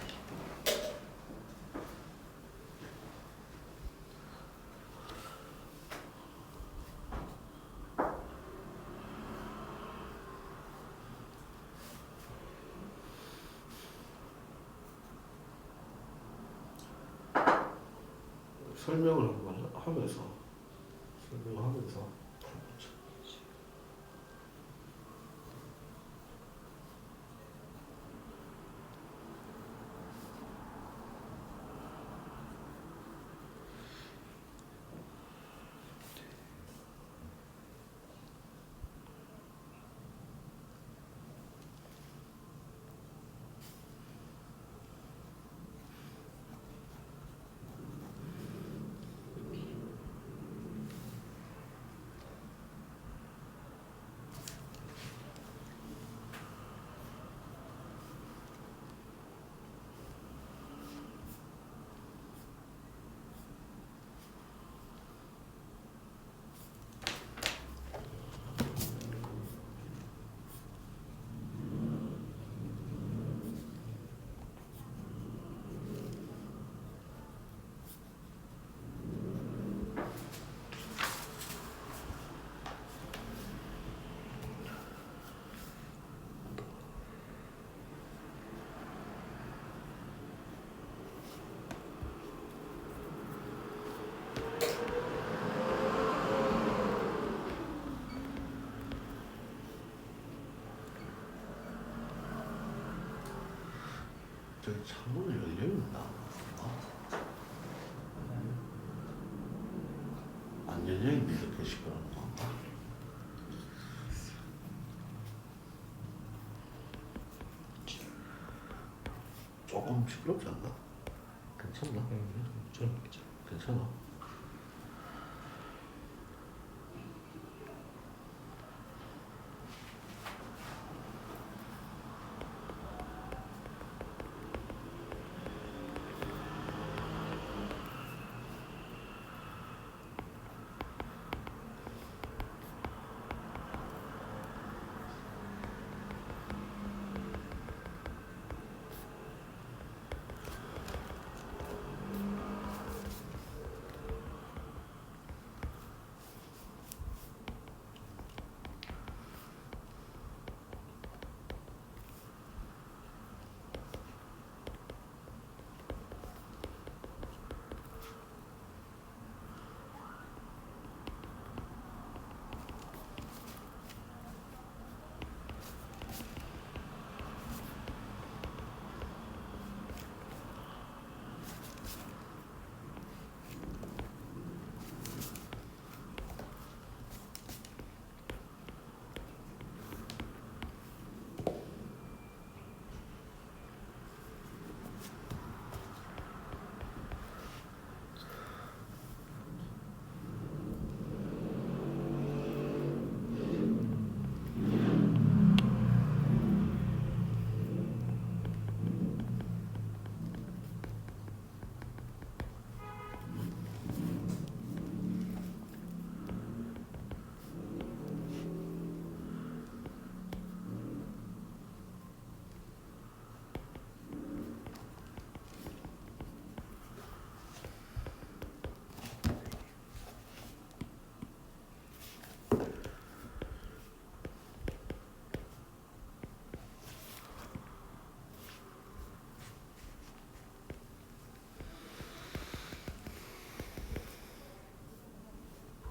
설명을 한번 하면서 창문을 열려있나? 안 열려있는데 이렇게 시끄러운 건가? 조금 시끄럽지 않나? 괜찮나? 저는 괜찮아. 괜찮아.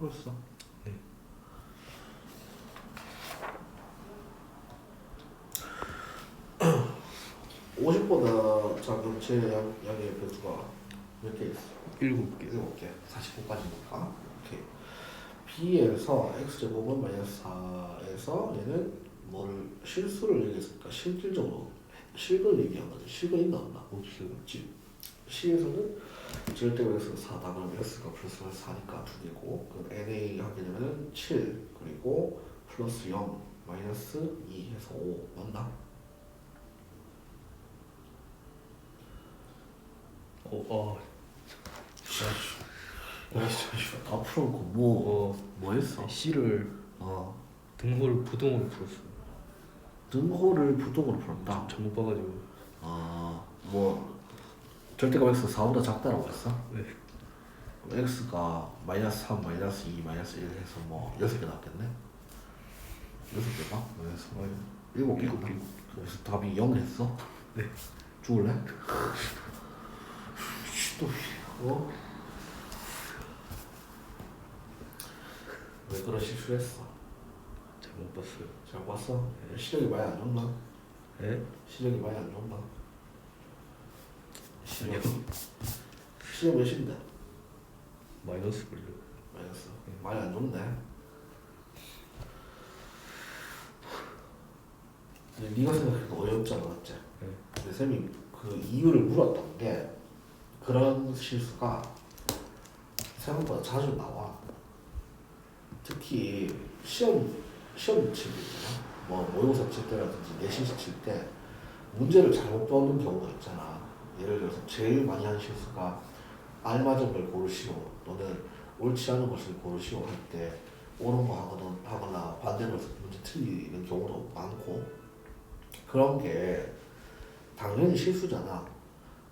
풀었어? 네. (50보다) 작은 양의 배수가 몇 개 있어? 7개. 7개. 49까지니까. 오케이. B에서 x제곱은 마이너스 4에서 얘는 뭐를 실수를 얘기했으니까 실질적으로 실근을 얘기한 거지. 실근 있나 없나? 없어요. 없지. C에서는 절대값에서 4다. 그럼 x가 플러스 4니까 2개고, 그럼 NA 하게 되면 7, 그리고 플러스 0 마이너스 2 해서 5 맞나? 앞으로 뭐 했어? C를 등호를 부동으로 풀었어요. 등호를 부동으로 풀었다. 잘못 봐가지고. 뭐 절대값 x 4보다 작다라고 했어? 네. 그럼 x가 마이너스 3, 마이너스 2, 마이너스 1 해서 뭐 6개 나왔겠네? 6개가? 마이너스 7개 일곱 나 개. 그래서 답이 0 했어? 네. 죽을래? 또 왜 그런 실수를 했어? 잘못 봤어요. 잘 봤어? 실력이 많이 안 좋나? 네? 실력이 많이 안 좋나? 실력 몇인데? 마이너스 걸려. 마이너스. 많이 안 좋네. 근데 네가 생각해도 어이없잖아, 맞지? 네. 근데 쌤이 그 이유를 물었던 게 그런 실수가 생각보다 자주 나와. 특히 시험 칠 때 있잖아. 뭐 모의고사 칠 때라든지 내신시 칠 때 문제를 잘못 보는 경우가 있잖아. 예를 들어서 제일 많이 하는 실수가 알맞은 걸 고르시오 또는 옳지 않은 것을 고르시오 할 때 옳은 거 하거나 반대로 해서 문제 틀리는 경우도 많고, 그런 게 당연히 실수잖아.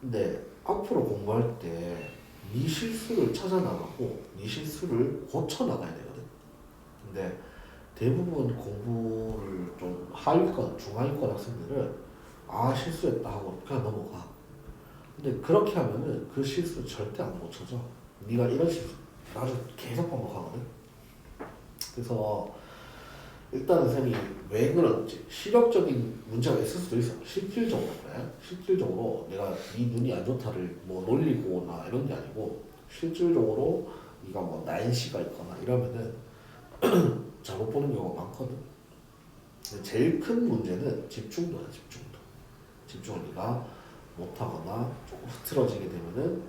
근데 앞으로 공부할 때 네 실수를 찾아나가고 네 실수를 고쳐나가야 되거든. 근데 대부분 공부를 좀 하위권, 중하위권 학생들은 실수했다 하고 그냥 넘어가. 근데 그렇게 하면은 그 실수 절대 안 고쳐져. 네가 이런 실수 나중에 계속 반복하거든. 그래서 일단은 쌤이 왜 그런지 시력적인 문제가 있을 수도 있어. 실질적으로 그래. 실질적으로 내가 네 눈이 안 좋다를 뭐 놀리거나 이런 게 아니고 실질적으로 네가 뭐 난시가 있거나 이러면은 잘못 보는 경우가 많거든. 근데 제일 큰 문제는 집중도야. 집중을 네가 못하거나 조금 흐트러지게 되면은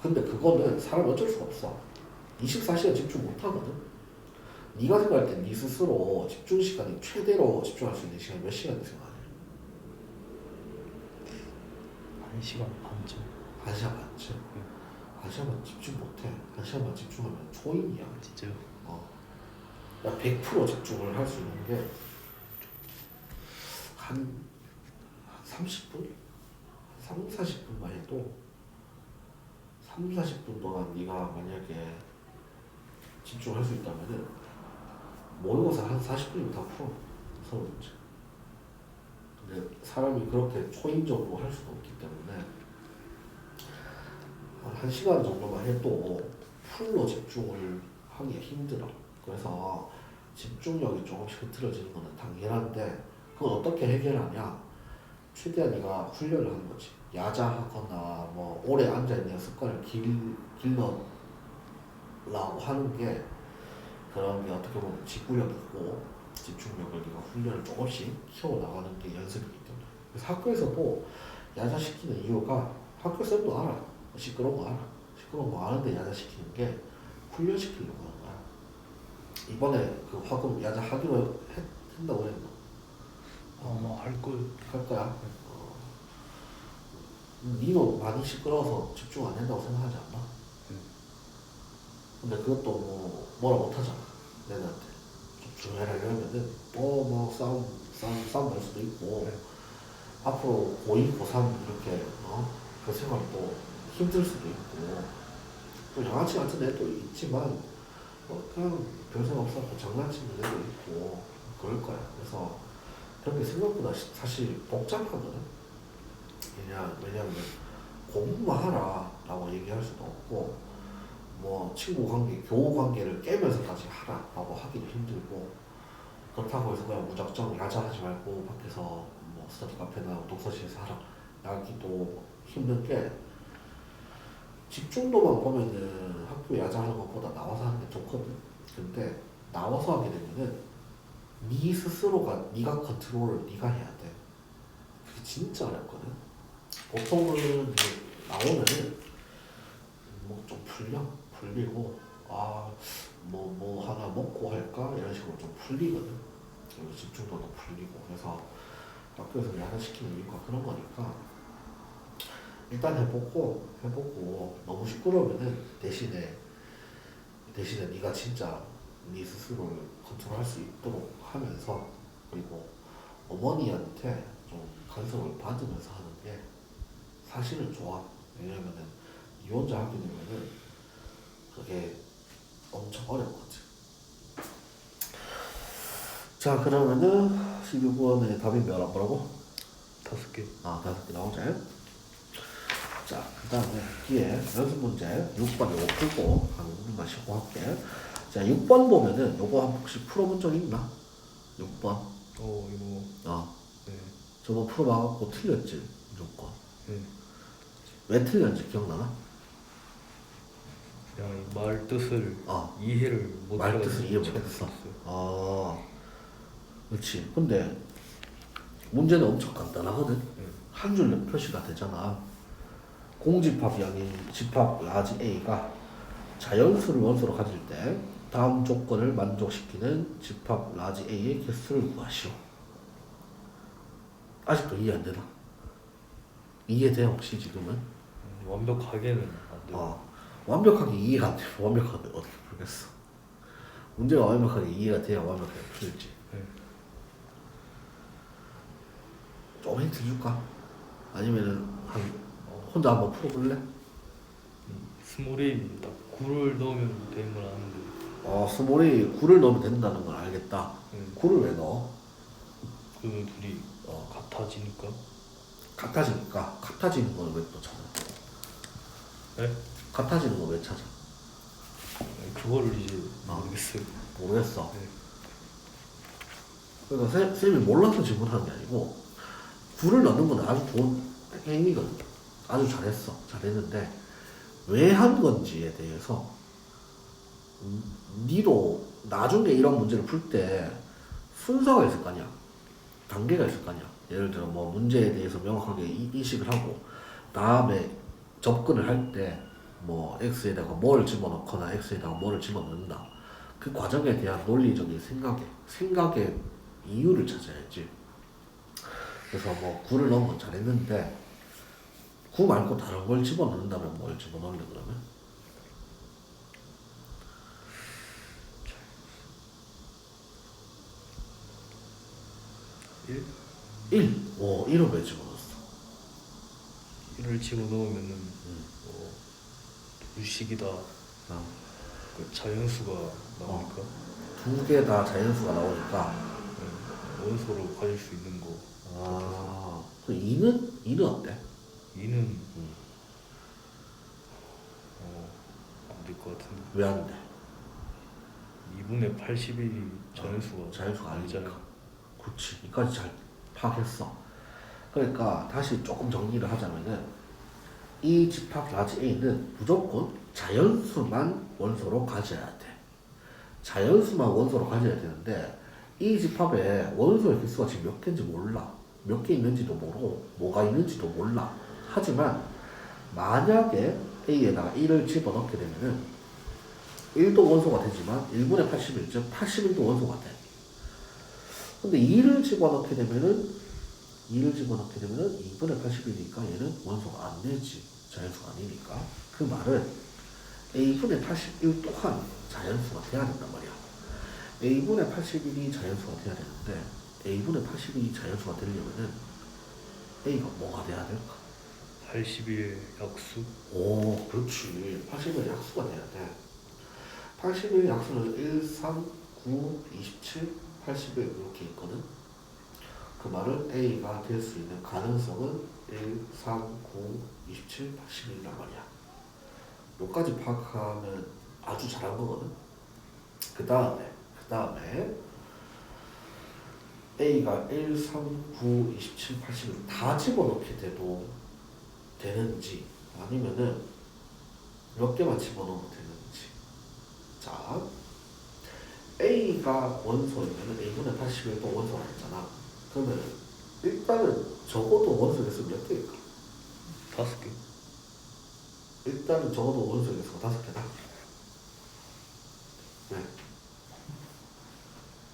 근데 그거는 사람이 어쩔 수가 없어. 24시간 집중 못하거든. 네가 생각할 때 네 스스로 집중 시간이 최대로 집중할 수 있는 시간이 몇 시간 생각하냐? 1시간 반쯤. 1시간 반쯤? 1시간만 집중 못해. 1시간만 집중하면 초인이야. 진짜요? 야, 100% 집중을 할 수 있는 게 한 30분? 3, 40분만 해도 3, 40분 동안 네가 만약에 집중할 수 있다면은 모의고사 한 40분이면 다 풀어. 서울 문제. 근데 사람이 그렇게 초인적으로 할 수가 없기 때문에 한 1시간 정도만 해도 풀로 집중을 하기가 힘들어. 그래서 집중력이 조금씩 흐트러지는 거는 당연한데 그건 어떻게 해결하냐? 최대한 네가 훈련을 하는 거지. 야자하거나 뭐 오래 앉아있는 습관을 길러라고 하는 게 그런 게 어떻게 보면 지구력이고 집중력을 네가 훈련을 조금씩 키워나가는 게 연습이기 때문에. 그래서 학교에서도 야자시키는 이유가 학교 쌤도 알아. 시끄러운 거 알아. 시끄러운 거 아는데 야자시키는 게 훈련시키려고 하는 거야. 이번에 그 화금 야자 하기로 한다고 그랬나? 아마 할 거예요. 할 거야. 니도 많이 시끄러워서 집중 안 된다고 생각하지 않나? 근데 그것도 뭐라 못하잖아. 내한테 집중해라 이러면은 뭐 싸움 날 수도 있고 앞으로 고2, 고3 이렇게 그 생활도 힘들 수도 있고 또 양아치 같은 애도 있지만 그냥 별 생각 없었고 장난치는 애도 있고 그럴 거야. 그래서 그런 게 생각보다 사실 복잡하거든. 왜냐하면 공부만 하라 라고 얘기할 수도 없고 뭐 친구 관계, 교우 관계를 깨면서까지 하라 라고 하기도 힘들고 그렇다고 해서 그냥 무작정 야자하지 말고 밖에서 뭐 스터디 카페나 독서실에서 하라 하기도 힘든 게 집중도만 보면은 학교 야자하는 것보다 나와서 하는 게 좋거든. 근데 나와서 하게 되면은 네 스스로가 네가 컨트롤을 네가 해야 돼. 그게 진짜 어렵거든. 보통은 이제 나오면은 뭐 좀 풀리고 뭐 하나 먹고 할까 이런 식으로 좀 풀리거든. 그리고 집중도도 풀리고 그래서 학교에서 야자시키는 이유가 그런 거니까 일단 해보고 너무 시끄러우면은 대신에 네가 진짜 네 스스로를 컨트롤할 수 있도록 하면서 그리고 어머니한테 좀 간섭을 받으면서 하는 게 사실은 좋아. 왜냐면은 니 혼자 하게 되면은 그게 엄청 어렵거든. 자 그러면은 12번의 답이 뭐라고? 5개. 5개 나오자. 자 그 다음에 뒤에 연습 문제 6번 요거 풀고 한 5분만 쉬고 할게. 자 6번 보면은 요거 혹시 풀어본 적 있나? 6번 이거. 네. 저거 풀어봐갖고 틀렸지 무조건. 네. 왜 틀렸는지 기억나나? 그냥 말 뜻을 이해를 못 말 뜻을 해가지고 이해 못했어. 그렇지. 근데 문제는 엄청 간단하거든. 한 줄로 표시가 되잖아. 공집합이 아닌 집합 라지 A가 자연수를 원소로 가질 때 다음 조건을 만족시키는 집합 라지 A의 개수를 구하시오. 아직도 이해 안 되나? 이해돼 혹시 지금은? 완벽하게는 안 돼요. 완벽하게 이해가 안 돼. 완벽하게 어떻게 풀겠어? 문제가 완벽하게 이해가 돼야 완벽하게 풀지. 네. 좀 힌트 줄까? 아니면은 혼자 한번 풀어볼래? 스몰 A입니다. 9를 넣으면 되는 걸 아는데. 스몰이 9를 넣으면 된다는 걸 알겠다. 9를 왜 넣어? 그 둘이 같아지니까. 같아지는 건 왜 또 찾아? 네? 같아지는 거 왜 찾아? 그거를 이제 모르겠어요. 모르겠어. 네. 그러니까 쌤이 몰라서 질문하는 게 아니고 9를 넣는 건 아주 좋은 행위거든. 아주 잘했는데 왜 한 건지에 대해서 니도 나중에 이런 문제를 풀 때 순서가 있을 거 아니야. 단계가 있을 거 아니야. 예를 들어 뭐 문제에 대해서 명확하게 인식을 하고 다음에 접근을 할 때 뭐 x에다가 뭘 집어넣거나 x에다가 뭐를 집어넣는다. 그 과정에 대한 논리적인 생각의 이유를 찾아야지. 그래서 뭐 9를 넣은 건 잘했는데 9 말고 다른 걸 집어넣는다면 뭘 집어넣을래 그러면? 1? 1을 왜 집어넣었어? 1을 집어넣으면은 유식이다. 그 자연수가 나오니까 두 개 다 자연수가 나오니까 원소로 가질 수 있는 거. 그 2는 어때? 2는 안 될 것 같은데. 왜 안 돼? 2분의 81이 자연수가 자연수가 아니잖아. 아니니까. 그렇지. 이까지 잘 파악했어. 그러니까 다시 조금 정리를 하자면은 이 집합 라지 A는 무조건 자연수만 원소로 가져야 돼. 자연수만 원소로 가져야 되는데 이 집합에 원소의 개수가 지금 몇 개인지 몰라. 몇 개 있는지도 모르고 뭐가 있는지도 몰라. 하지만 만약에 A에다가 1을 집어넣게 되면은 1도 원소가 되지만 1분의 81, 즉 81도 원소가 돼. 근데 2를 집어넣게 되면은 2분의 81이니까 얘는 원소가 안 되지. 자연수가 아니니까. 그 말은 A분의 81 또한 자연수가 돼야 된단 말이야. A분의 81이 자연수가 돼야 되는데 A분의 81이 자연수가 되려면은 A가 뭐가 돼야 될까? 81 약수. 오, 그렇지. 81의 약수가 돼야 돼. 81의 약수는 1, 3, 9, 27, 81 이렇게 있거든. 그 말은 A가 될 수 있는 가능성은 1, 3, 9, 27, 81이란 말이야. 여기까지 파악하면 아주 잘한 거거든. 그 다음에 A가 1, 3, 9, 27, 81 다 집어넣게 돼도 되는지 아니면은 몇 개만 집어넣으면 되는지. 자, A가 원소이면 A분의 81도 원소가 있잖아. 그러면 일단은 적어도 원소 개수 몇 개일까? 5개. 일단은 적어도 원소 개수가 5개다. 네.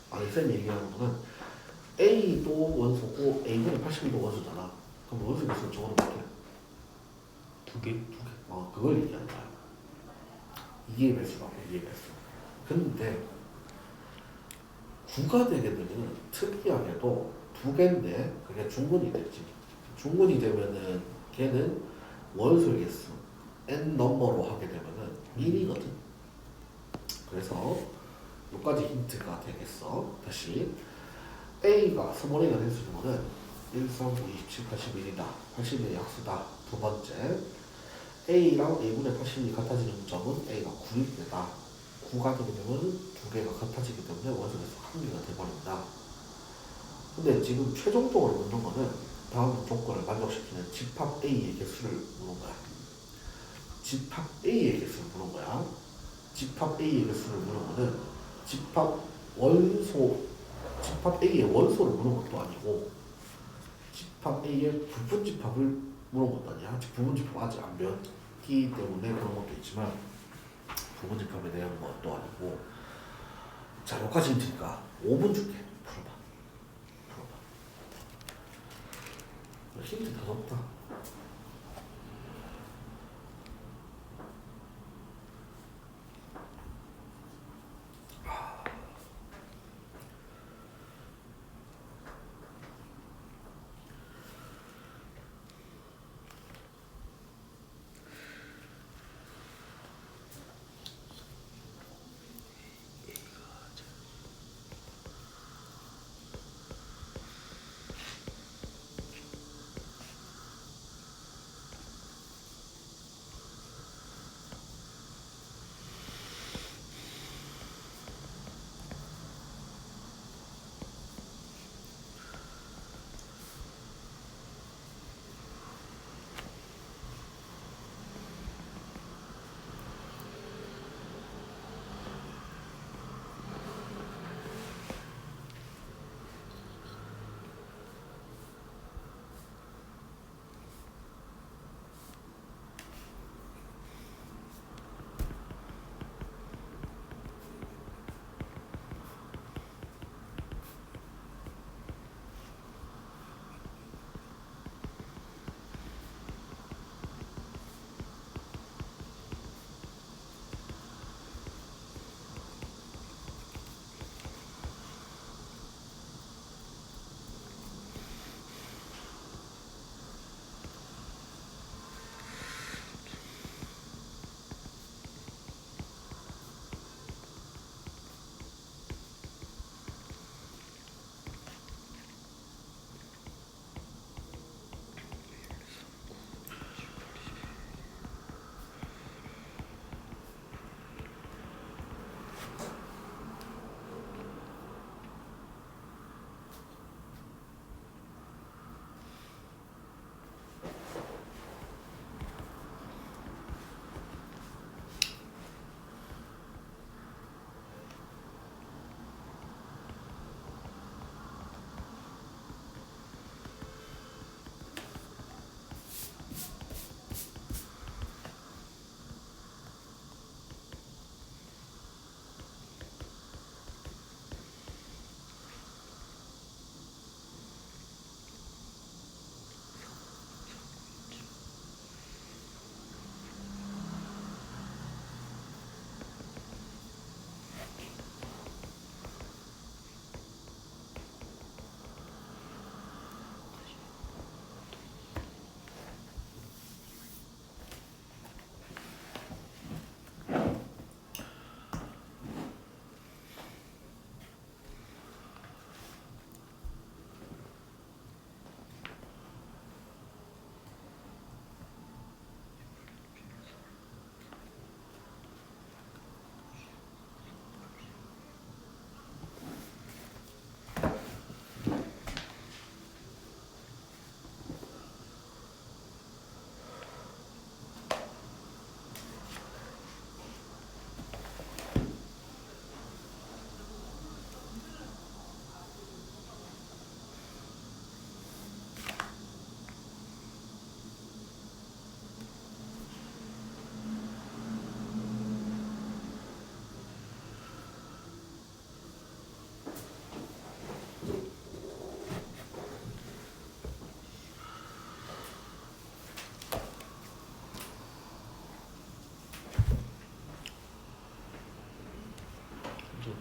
아니 쌤이 얘기하는 거는 A도 원소고 A분의 81도 원소잖아. 그럼 원소 개수는 적어도 몇 개야? 2개? 그걸 얘기하는 거야. 이게 매수라고, 이게 매수. 근데 9가 되게 되면 특이하게도 2개인데 그게 중근이 되지. 중근이 되면은 걔는 원소의 개수 n 넘버로 하게 되면은 1이거든. 그래서 여기까지 힌트가 되겠어. 다시 A가 스몰 A가 될 수 있는 거는 1, 3, 9, 27, 81이다. 81의 약수다. 두 번째 A랑 A분의 81이 같아지는 점은 A가 9일 때다. 9가 되게 되면 두 개가 같아지기 때문에 원소 개수 한 개가 돼버린다. 근데 지금 최종적으로 묻는 거는 다음 조건을 만족시키는 집합 A의 개수를 묻는 거야. 집합 A의 개수를 묻는 거야. 집합 A의 개수를 묻는 거는 집합 A의 원소를 묻는 것도 아니고 집합 A의 부분 집합을 묻는 것도 아니야. 부분 집합 아직 안 배웠기 때문에 그런 것도 있지만 부분 집합에 대한 것도 아니고. 자, 여기까지 힌트니까 5분 줄게. 풀어봐. 힌트 다 줬다.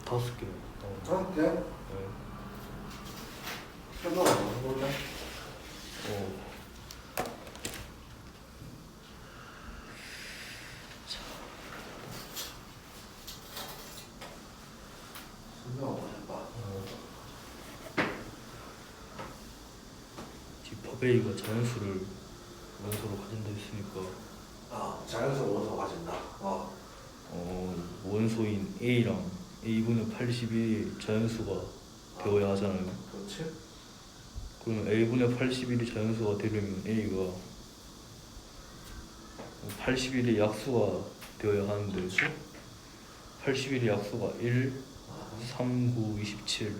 5개. 5개? 네. 설명 한번 해볼래? 설명 한번 해봐. 집합 A가 자연수를 원소로 가진다 했으니까 자연스러운 원소 가진다. 원소인 A랑 A분의 81이 자연수가 되어야 하잖아요. 그렇지? 그러면 A분의 81이 자연수가 되려면 A가 81의 약수가 되어야 하는데 그렇지? 81의 약수가 1, 3, 9, 27,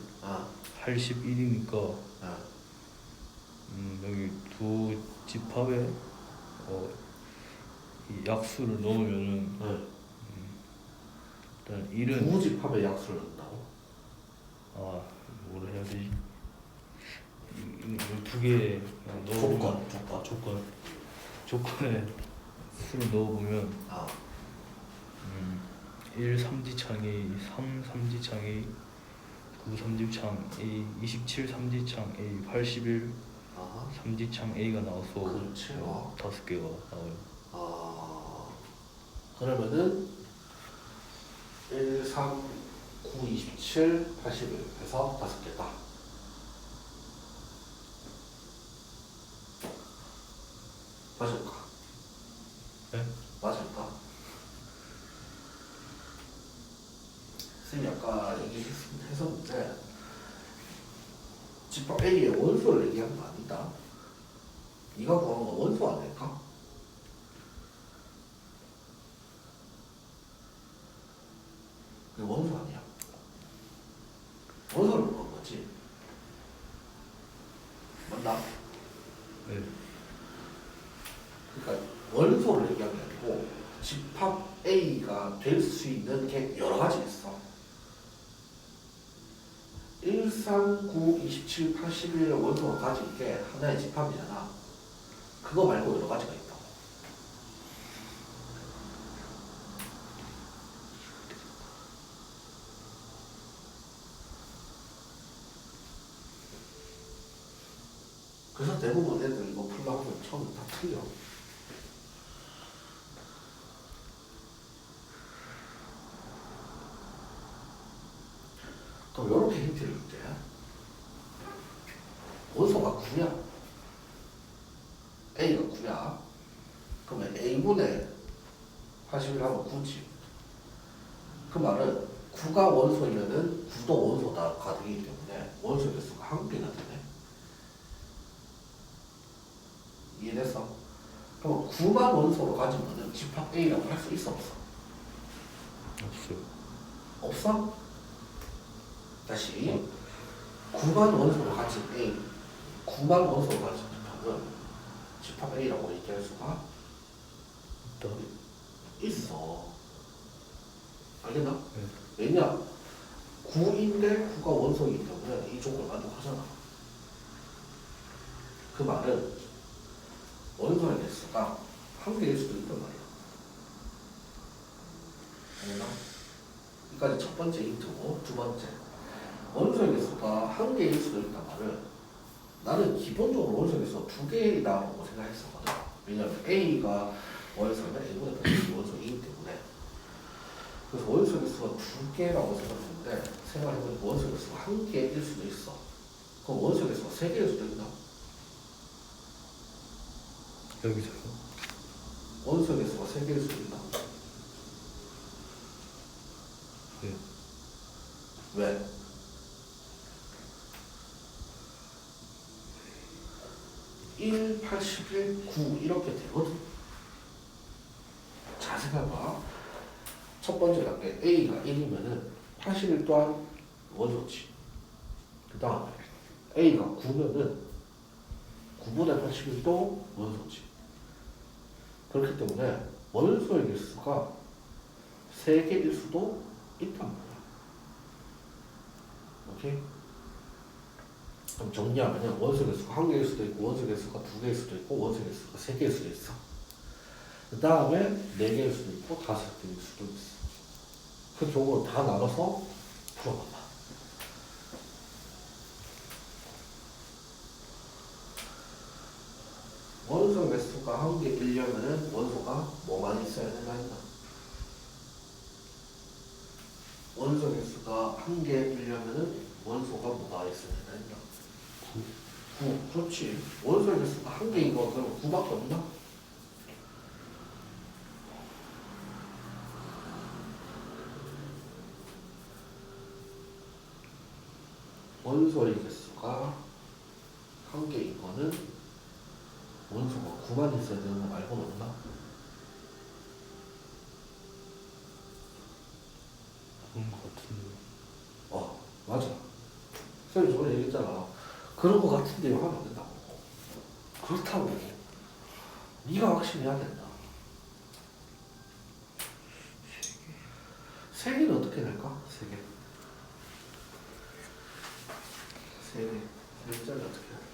81이니까 여기 두 집합에 이 약수를 넣으면은 일단 1은 부집합의 약수를 넣는다고? 뭐라 해야 되지? 두 개 넣어보면 조건에 수를 넣어보면 1 3지창 A, 3 3지창 A, 9 3지창 A, 27 3지창 A, 81 3지창 A가 나와서 그렇지. 5개가 나와요. 그러면은 1, 3, 9, 27, 81 해서 5개다. 맞을까? 네? 맞을까? 선생님이 아까 얘기했었는데 집합 A의 원소를 얘기한 거 아니다. 네가 구한 건 원소 아닐까? 그게 원소 아니야. 원소를 구한 거지. 맞나? 네. 그러니까 원소를 얘기한 게 아니고 집합 A가 될 수 있는 게 여러 가지 있어. 1, 3, 9, 27, 81의 원소가 가진 게 하나의 집합이잖아. 그거 말고 여러 가지가 있다고. 그래서 대부분 애들 이거 풀려고 하면 처음에 다 틀려. 그럼 이렇게 힌트를 줄게. 원소가 9야. A가 9야. 그러면 A분의 81 하면 9지. 그 말은 9가 원소이면은 9도 원소다가 되기 때문에 원소 개수가 한 개가 되네. 이해됐어? 그럼 9만 원소로 가지면은 집합 A라고 할 수 있어 없어? 없어요. 없어? 다시 9만 원소로 가진 A 9만 원소로 가진 집합은 집합 A라고 얘기할 수가 있어. 알겠나? 네. 왜냐? 9인데 9가 원소이기 때문에 이 조건을 만족하잖아. 그 말은 원소의 개수가 한 개일 수도 있단 말이야. 알겠나? 여기까지 첫 번째 힌트고, 두 번째 원소의 개수가 한 개일 수도 있단 말은 나는 기본적으로 원소의 개수가 두 개라고 생각했었거든. 왜냐하면 A가 원소면 A분의 B 원소이기 때문에. 그래서 원소의 개수가 두 개라고 생각했는데 생각해보니까 원소의 개수가 한 개일 수도 있어. 그럼 원소의 개수가 세 개일 수도 있나? 여기서요? 원소의 개수가 세 개일 수도 있나? 네. 왜? 1, 81, 9 이렇게 되거든. 자, 생각해봐. 첫 번째 단계 A가 1이면은 81 또한 원소지. 그 다음에 A가 9면은 9분의 81도 원소지. 그렇기 때문에 원소의 개수가 3개일 수도 있단 말이야. 오케이? 그럼 정리하면 원소 개수가 한 개일 수도 있고 원소 개수가 두 개일 수도 있고 원소 개수가 세 개일 수도 있어. 그 다음에 네 개일 수도 있고 다섯 개일 수도 있어. 그 경우를 다 나눠서 풀어봐봐. 원소 개수가 한 개이려면은 원소가 뭐만 있어야 되나 했나? 원소 개수가 한 개이려면은 원소가 뭐가 있어야 되나 했나? 9. 그렇지. 원소 개수가 한 개인 거 그럼 9밖에 없나? 원소의 개수가 한 개인 거는 원소가 9만 있어야 되는 거 말고는 없나? 그런 것 같은데. 맞아. 쌤이 저번에 얘기했잖아. 그런 거 같은데 하면 안 된다고. 그렇다고. 네가 확실히 해야 된다. 세 개는 어떻게 될까? 세 개. 세 개. 세 개짜리 어떻게 해야 될까?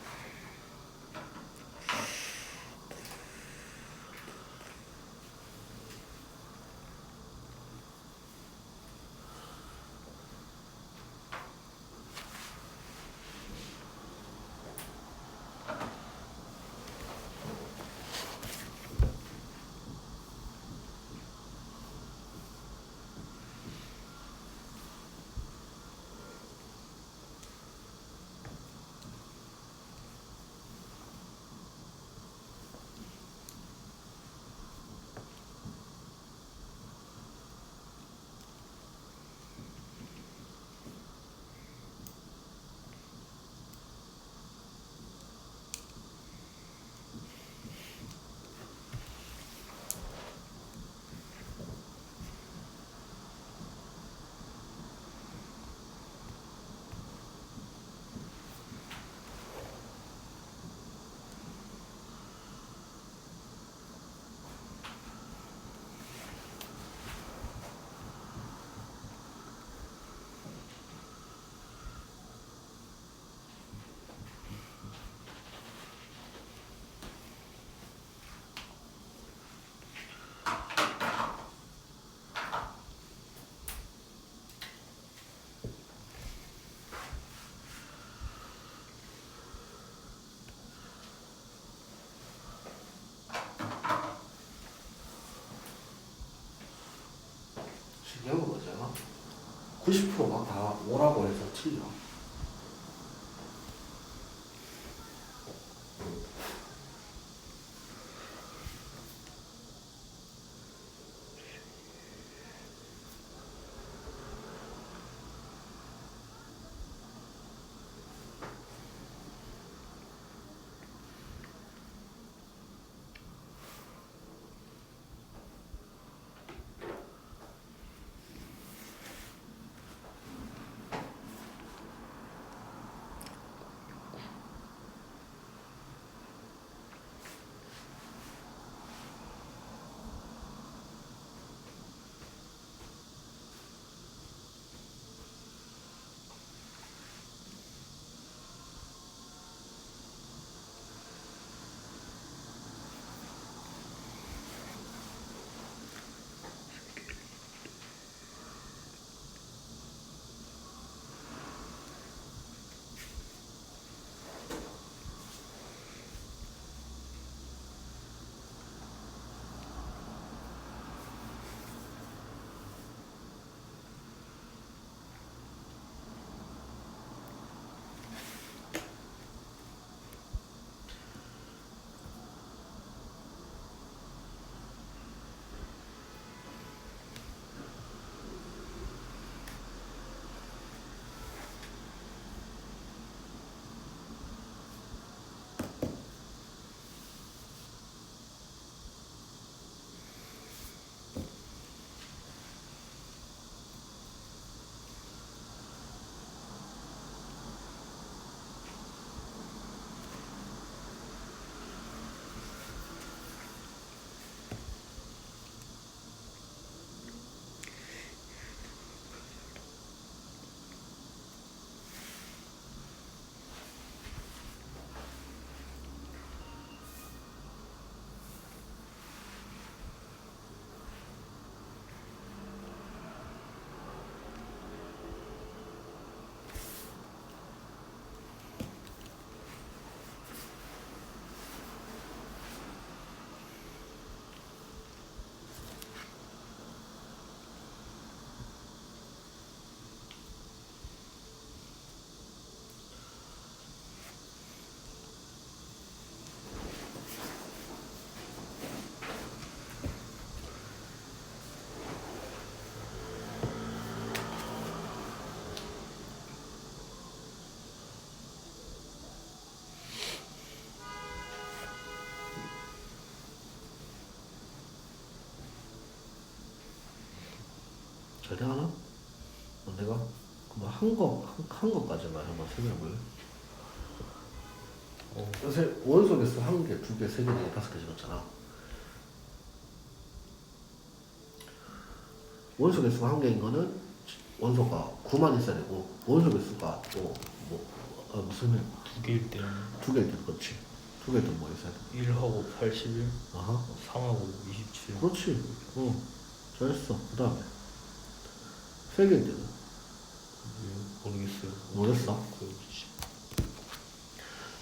신기한 거 뭐잖아? 90%막 다 오라고 해서 틀려. 잘 되나? 내가 그뭐 한 것까지만 한번 설명을. 요새 원소 개수 1개, 2개, 3개, 4개, 5개 적었잖아. 원소 개수가 1개인 거는 원소가 9만 있어야 되고, 원소 개수가 또 무슨 2개일 때는 2개일 때도 그렇지. 2개일 때는 뭐 있어야 돼? 1하고 81, 아하. 3하고 27. 그렇지. 잘했어. 그 다음에 3개일 때는 모르겠어요. 모르겠어? 그렇지.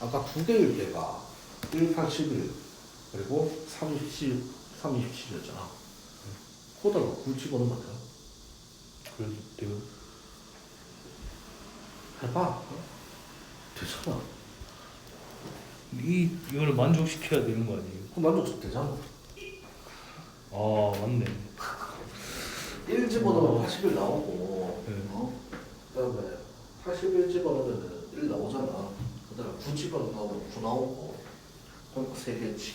아까 2개일 때가 1, 8, 11 그리고 3, 27, 3, 27이었잖아. 거기다가 9 집어넣으면 돼요. 그래도 돼요? 해봐. 되잖아. 이거를 만족시켜야 되는 거 아니에요? 그럼 만족 되잖아. 아 맞네. 1 집어넣으면 81 나오고, 네. 그 다음에 81 집어넣으면 1 나오잖아. 그 다음에 9 집어넣으면 9 나오고, 그러니까 3개지.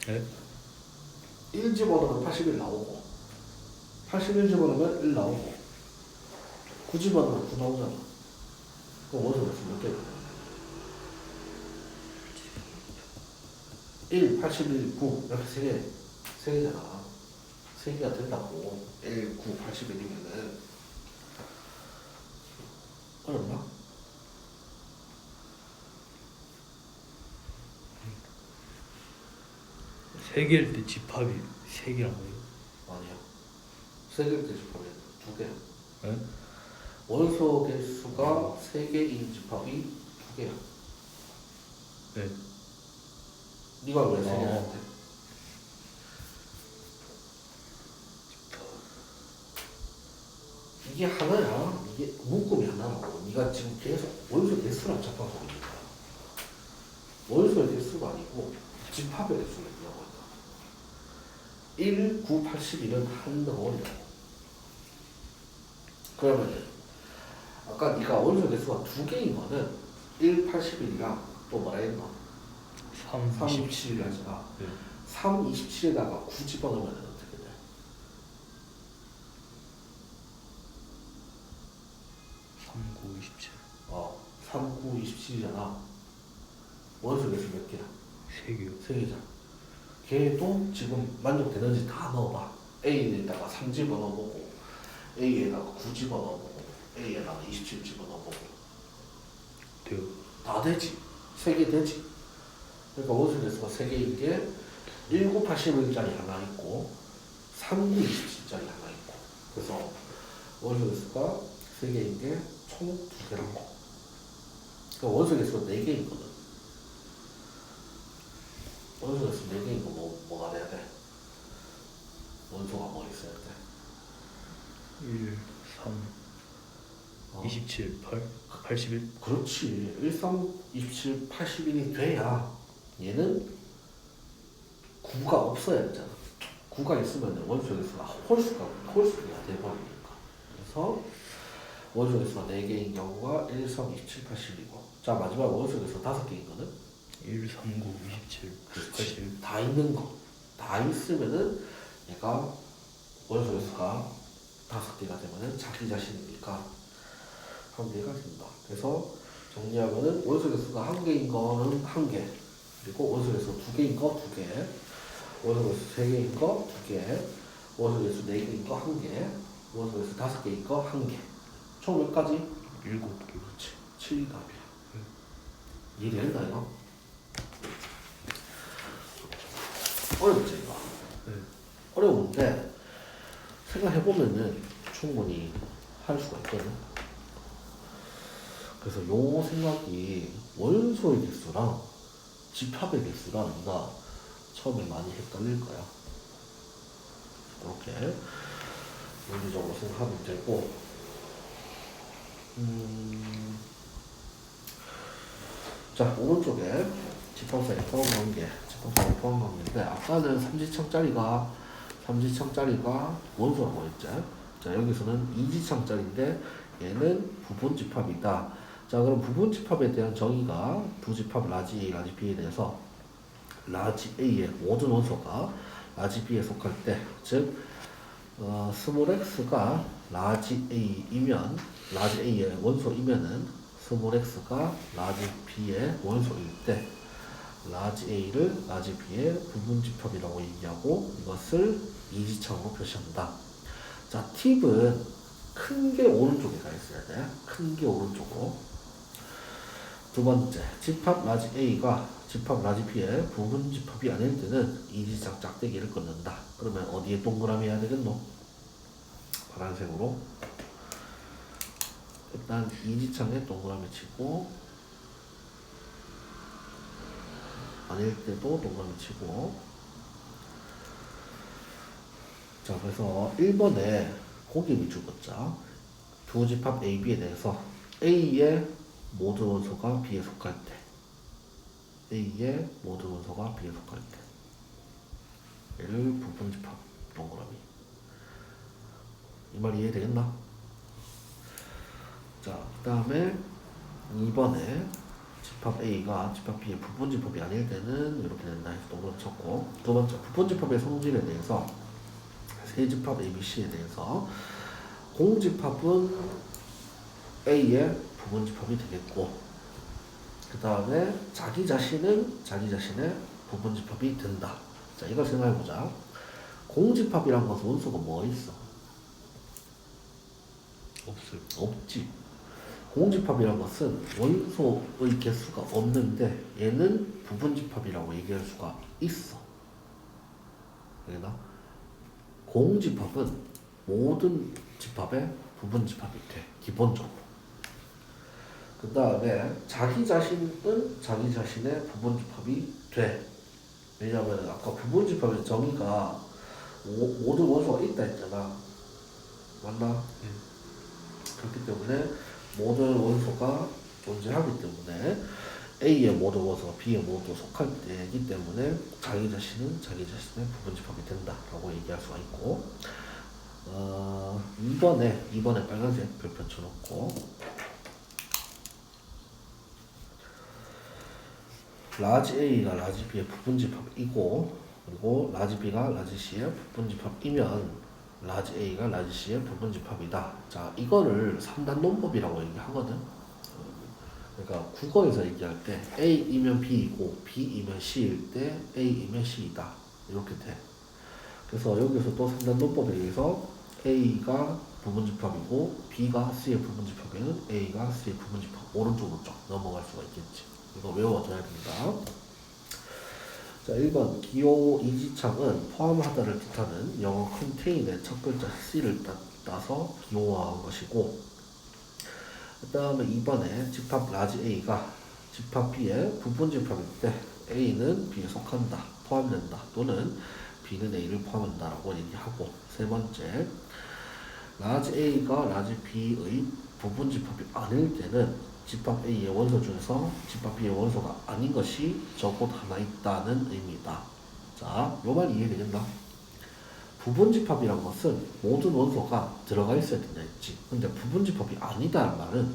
네? 1 집어넣으면 81 나오고, 81 집어넣으면 1 나오고, 9 집어넣으면 9 나오잖아. 그럼 원소 개수 몇 개야? 1, 81, 9 이렇게 3개잖아. 3개가 된다고. 1, 9, 81이면은 어렵나? 세 개일 때 집합이 3개란 거예요? 아니야. 3개일 때 집합이 2개야. 네? 원소 개수가 3개인 집합이 2개야. 네. 네가 왜 3개인데? 이게 하나야. 이게 묶음이 하나라고. 네가 지금 계속 원소 개수랑 접하고 있는 거야. 원소의 개수가 아니고 집합의 개수를 얘기하고 있다. 1, 9, 81은 한 덩어리라고. 그러면 아까 네가 원소 개수가 2개인 거는 1, 81이랑 또 뭐라 했나? 3, 3, 27. 27이 아니라 네. 3, 27에다가 9 집어넣으면 어떻게 돼? 3, 9, 27. 3, 9, 27이잖아. 원소 개수 몇 개야? 3개요. 3개잖아. 걔도 지금 만족되는지 다 넣어봐. A에다가 3 집어넣어보고, A에다가 9 집어넣어보고, A에다가 27 집어넣어보고. 돼요. 다 되지. 3개 되지. 그러니까 원소 개수가 3개인 게 1981짜리 하나 있고 3927짜리 하나 있고. 그래서 원소 개수가 3개인 게 총 2개라고. 그러니까 원소 개수가 4개인 거는 원소 개수 4개인 거 뭐가 돼야 돼? 원소가 뭐 있어야 돼? 1, 3, 어. 27, 8, 81. 그렇지. 13, 27, 81이 돼야 얘는 9가 없어야 되잖아. 9가 있으면 원소 개수가 홀수가 돼버리니까. 그래서 원소 개수가 4개인 경우가 1, 3, 27, 80이고. 자, 마지막 원소 개수 5개인 거는 1, 3, 9, 27, 81. 다 있는 거. 다 있으면은 얘가 원소 개수가 5개가 되면은 자기 자신이니까 한 개가 된다. 그래서 정리하면은 원소 개수가 1개인 거는 1개, 그리고 원소 개수 2개인 거 2개, 원소 개수 3개인 거 2개, 원소 개수 4개인 거 1개, 원소 개수 5개인 거 1개. 총 몇 가지? 7개. 그렇지. 7답이야. 이해된다 이거? 어렵지 이거? 네. 어려운데 생각해보면은 충분히 할 수가 있거든. 그래서 요 생각이 원소의 개수랑 집합의 개수랑 네가 처음에 많이 헷갈릴 거야. 이렇게 논리적으로 생각하면 되고, 자 오른쪽에 집합사에 포함관계, 집합사에 포함관계인데 아까는 삼지창짜리가 원소라고 했죠. 자 여기서는 이지창짜리인데 얘는 부분집합이다. 자 그럼 부분집합에 대한 정의가 부집합 라지 A, 라지 B에 대해서 라지 A의 모든 원소가 라지 B에 속할 때, 즉 스몰 x가 라지 a이면 라지 a의 원소이면은 스몰 x가 라지 b의 원소일 때 라지 a를 라지 b의 부분집합이라고 얘기하고 이것을 이지창으로 표시한다. 자, 팁은 큰 게 오른쪽에 가 있어야 돼. 큰 게 오른쪽으로. 두 번째, 집합 라지 a가 집합 라지 b의 부분집합이 아닐 때는 이지창 짝대기를 끊는다. 그러면 어디에 동그라미 해야 되겠노? 파란색으로. 일단 이지창에 동그라미 치고 아닐 때도 동그라미 치고. 자, 그래서 1번에 고기 위주 걷자. 두 집합 A, B에 대해서 A의 모든 원소가 B에 속할 때 A의 모든 원소가 B에 속할 때 얘를 부분집합 동그라미. 이 말 이해되겠나? 자, 그 다음에 2번에 집합 A가 집합 B의 부분집합이 아닐 때는 이렇게 된다 해서 동그라미 쳤고, 두 번째 부분집합의 성질에 대해서 세집합 ABC에 대해서 공집합은 A의 부분집합이 되겠고, 그 다음에 자기 자신은 자기 자신의 부분집합이 된다. 자, 이걸 생각해보자. 공집합이란 것은 원소가 뭐 있어? 없어요. 없지. 공집합이란 것은 원소의 개수가 없는데 얘는 부분집합이라고 얘기할 수가 있어. 알겠나? 공집합은 모든 집합의 부분집합이 돼. 기본적으로. 그 다음에 자기 자신은 자기 자신의 부분집합이 돼. 왜냐하면 아까 부분집합의 정의가 모든 원소가 있다 했잖아. 맞나? 그렇기 때문에 모든 원소가 존재하기 때문에 A의 모든 원소가 B의 모두 속할 때이기 때문에 자기 자신은 자기 자신의 부분집합이 된다라고 얘기할 수가 있고, 2번에 빨간색 별표 쳐놓고 라지 A가 라지 B의 부분집합이고, 그리고 라지 B가 라지 C의 부분집합이면 라지 A가 라지 C의 부분집합이다. 자, 이거를 3단 논법이라고 얘기하거든. 그러니까 국어에서 얘기할 때 A이면 B이고 B이면 C일 때 A이면 C이다. 이렇게 돼. 그래서 여기서 또 3단 논법에 의해서 A가 부분집합이고 B가 C의 부분집합에는 A가 C의 부분집합 오른쪽으로 쭉 넘어갈 수가 있겠지. 이거 외워둬야 된다. 자, 1번 기호 이지창은 포함하다를 뜻하는 영어 contain의 첫 글자 C를 따서 기호화한 것이고, 그 다음에 2번에 집합 라지 A가 집합 B의 부분집합일 때 A는 B에 속한다, 포함된다, 또는 B는 A를 포함한다 라고 얘기하고, 세 번째 라지 A가 라지 B의 부분집합이 아닐 때는 집합 A의 원소 중에서 집합 B의 원소가 아닌 것이 적어도 하나 있다는 의미다. 자, 요 말 이해되겠나? 부분집합이란 것은 모든 원소가 들어가 있어야 된다 했지. 근데 부분집합이 아니다란 말은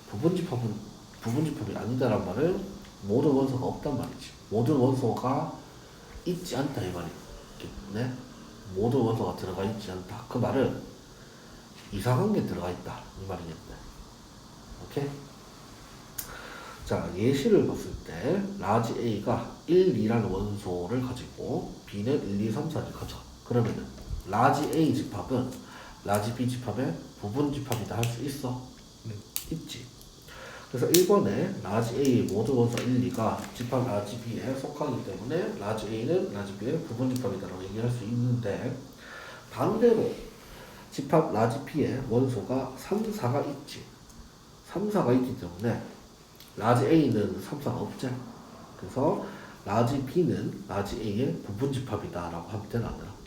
부분집합이 아니다란 말은 모든 원소가 없단 말이지. 모든 원소가 있지 않다 이 말이겠네. 모든 원소가 들어가 있지 않다. 그 말은 이상한 게 들어가 있다 이 말이겠네. 오케이? 자, 예시를 봤을 때 라지 A가 1, 2라는 원소를 가지고 B는 1, 2, 3, 4를 가져. 그러면은 라지 A 집합은 라지 B 집합의 부분집합이다 할 수 있어? 네. 있지. 그래서 1번에 라지 A의 모든 원소 1, 2가 집합 라지 B에 속하기 때문에 라지 A는 라지 B의 부분집합이다라고 얘기할 수 있는데, 반대로 집합 라지 B의 원소가 3, 4가 있지. 3, 4가 있기 때문에 라지 A는 3, 4가 없지. 그래서 라지 B는 라지 A의 부분집합이다 라고 하면 되나 안 되나?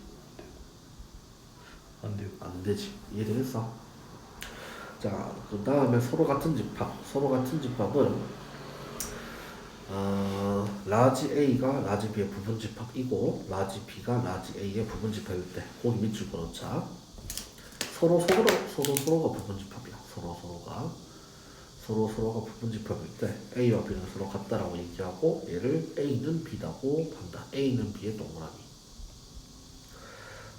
안 돼요. 안 되지. 이해되겠어? 자, 그 다음에 서로 같은 집합은 라지 A가 라지 B의 부분집합이고 라지 B가 라지 A의 부분집합일 때 거기 밑줄 그어놓자. 서로가 부분집합이야. 서로가 부분집합일 때 A와 B는 서로 같다라고 얘기하고, 얘를 A는 B다고 한다. A는 B의 동그라미.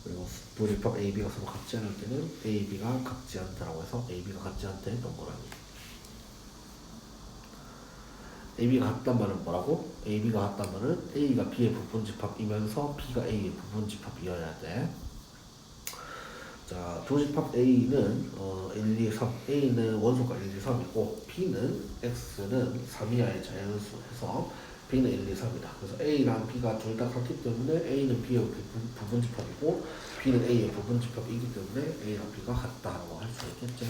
그리고 두 집합 AB가 서로 같지 않을 때는 AB가 같지 않다라고 해서 AB가 같지 않다의 동그라미. AB가 같단 말은 뭐라고? AB가 같단 말은 A가 B의 부분집합이면서 B가 A의 부분집합이어야 돼. 자, 두 집합 A는 1, 2, 3. A는 원소가 1, 2, 3이고 B는 X는 3 이하의 자연수 해서 B는 1, 2, 3이다. 그래서 A랑 B가 둘 다 같기 때문에 A는 B의 부분집합이고 B는 A의 부분집합이기 때문에 A랑 B가 같다라고 할 수 있겠죠.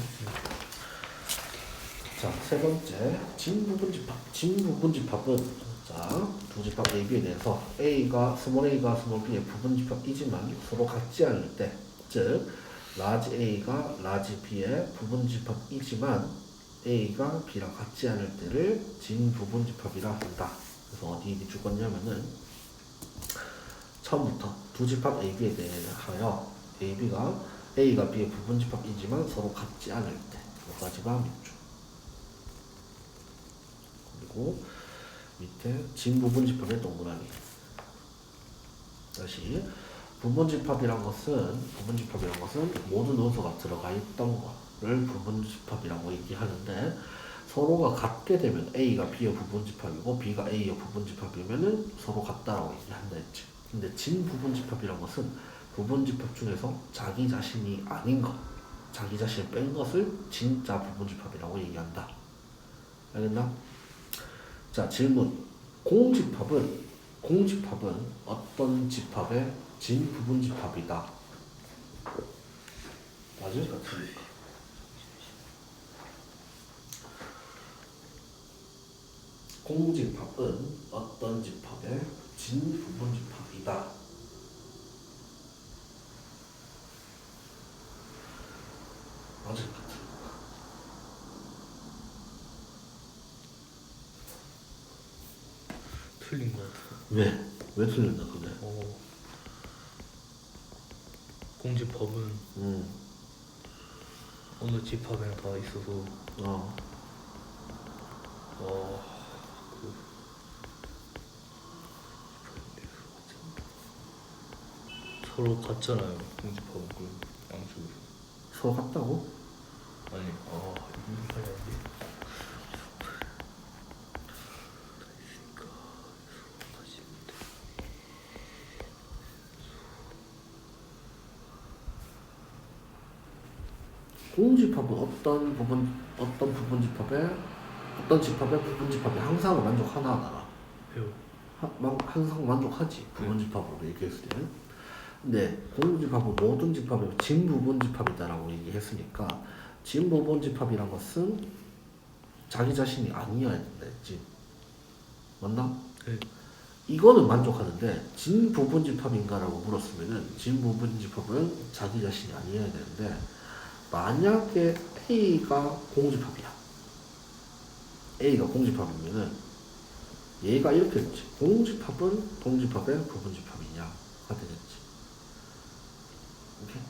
자, 세 번째 진부분집합. 진부분집합은 자, 두 집합 A, B에 대해서 A가 스몰 B의 부분집합이지만 서로 같지 않을 때, 즉 라지 A가 라지 B의 부분집합이지만 A가 B랑 같지 않을 때를 진부분집합이라 한다. 그래서 어디 죽었냐면은 처음부터 두 집합 A, B에 대하여 A가 B의 부분집합이지만 서로 같지 않을 때 여기까지가 묻죠. 그리고 밑에 진부분집합의 동그라미. 다시 부분집합이란 것은 모든 원소가 들어가 있던 거를 부분집합이라고 얘기하는데 서로가 같게 되면 A가 B의 부분집합이고 B가 A의 부분집합이면은 서로 같다라고 얘기한다 했지. 근데 진부분집합이란 것은 부분집합 중에서 자기 자신이 아닌 것, 자기 자신을 뺀 것을 진짜 부분집합이라고 얘기한다. 알겠나? 자, 질문. 공집합은 어떤 집합의 진부분집합이다? 맞을까 틀릴까? 공집합은 어떤 집합의 진부분집합이다? 맞을까 틀릴까? 틀린 것 같아. 왜? 왜 틀렸나 그래? 공집합은 어느 집합에나 다 있어서 서로 같잖아요. 공집합은 그 양쪽에서. 서로 같다고? 아니, 이렇게 해야 돼. 공집합은 어떤 집합의 부분집합이 항상 만족하나 안 하나? 해요. 항상 만족하지. 부분집합으로 얘기했을 때는. 근데 공집합은 모든 집합의 진부분집합이다라고 얘기했으니까 진부분집합이란 것은 자기 자신이 아니어야 된다 했지. 맞나? 네. 이거는 만족하는데 진부분집합인가라고 물었으면은 진부분집합은 자기 자신이 아니어야 되는데 만약에 A가 공집합이야. A가 공집합이면은 얘가 이렇게 됐지. 공집합은 동집합의 부분집합이냐가 되겠지. 오케이?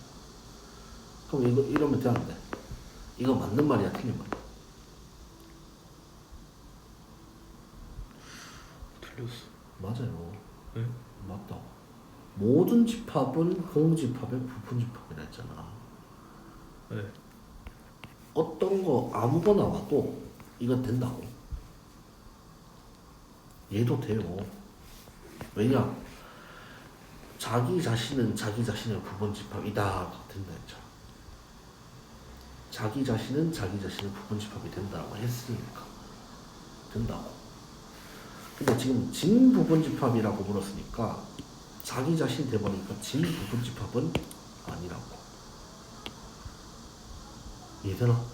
그럼 이거 이러면 되는데 이거 맞는 말이야, 틀린 말이야? 틀렸어. 맞아요. 네? 맞다. 모든 집합은 공집합의 부분집합이라 했잖아. 네. 어떤 거 아무거나 와도 이건 된다고. 얘도 돼요. 왜냐? 자기 자신은 자기 자신의 부분집합이다가 된다 했죠. 자기 자신은 자기 자신의 부분집합이 된다고 했으니까 된다고. 근데 지금 진부분집합이라고 물었으니까 자기 자신 돼버리니까 진부분집합은 아니라고. 이해되나?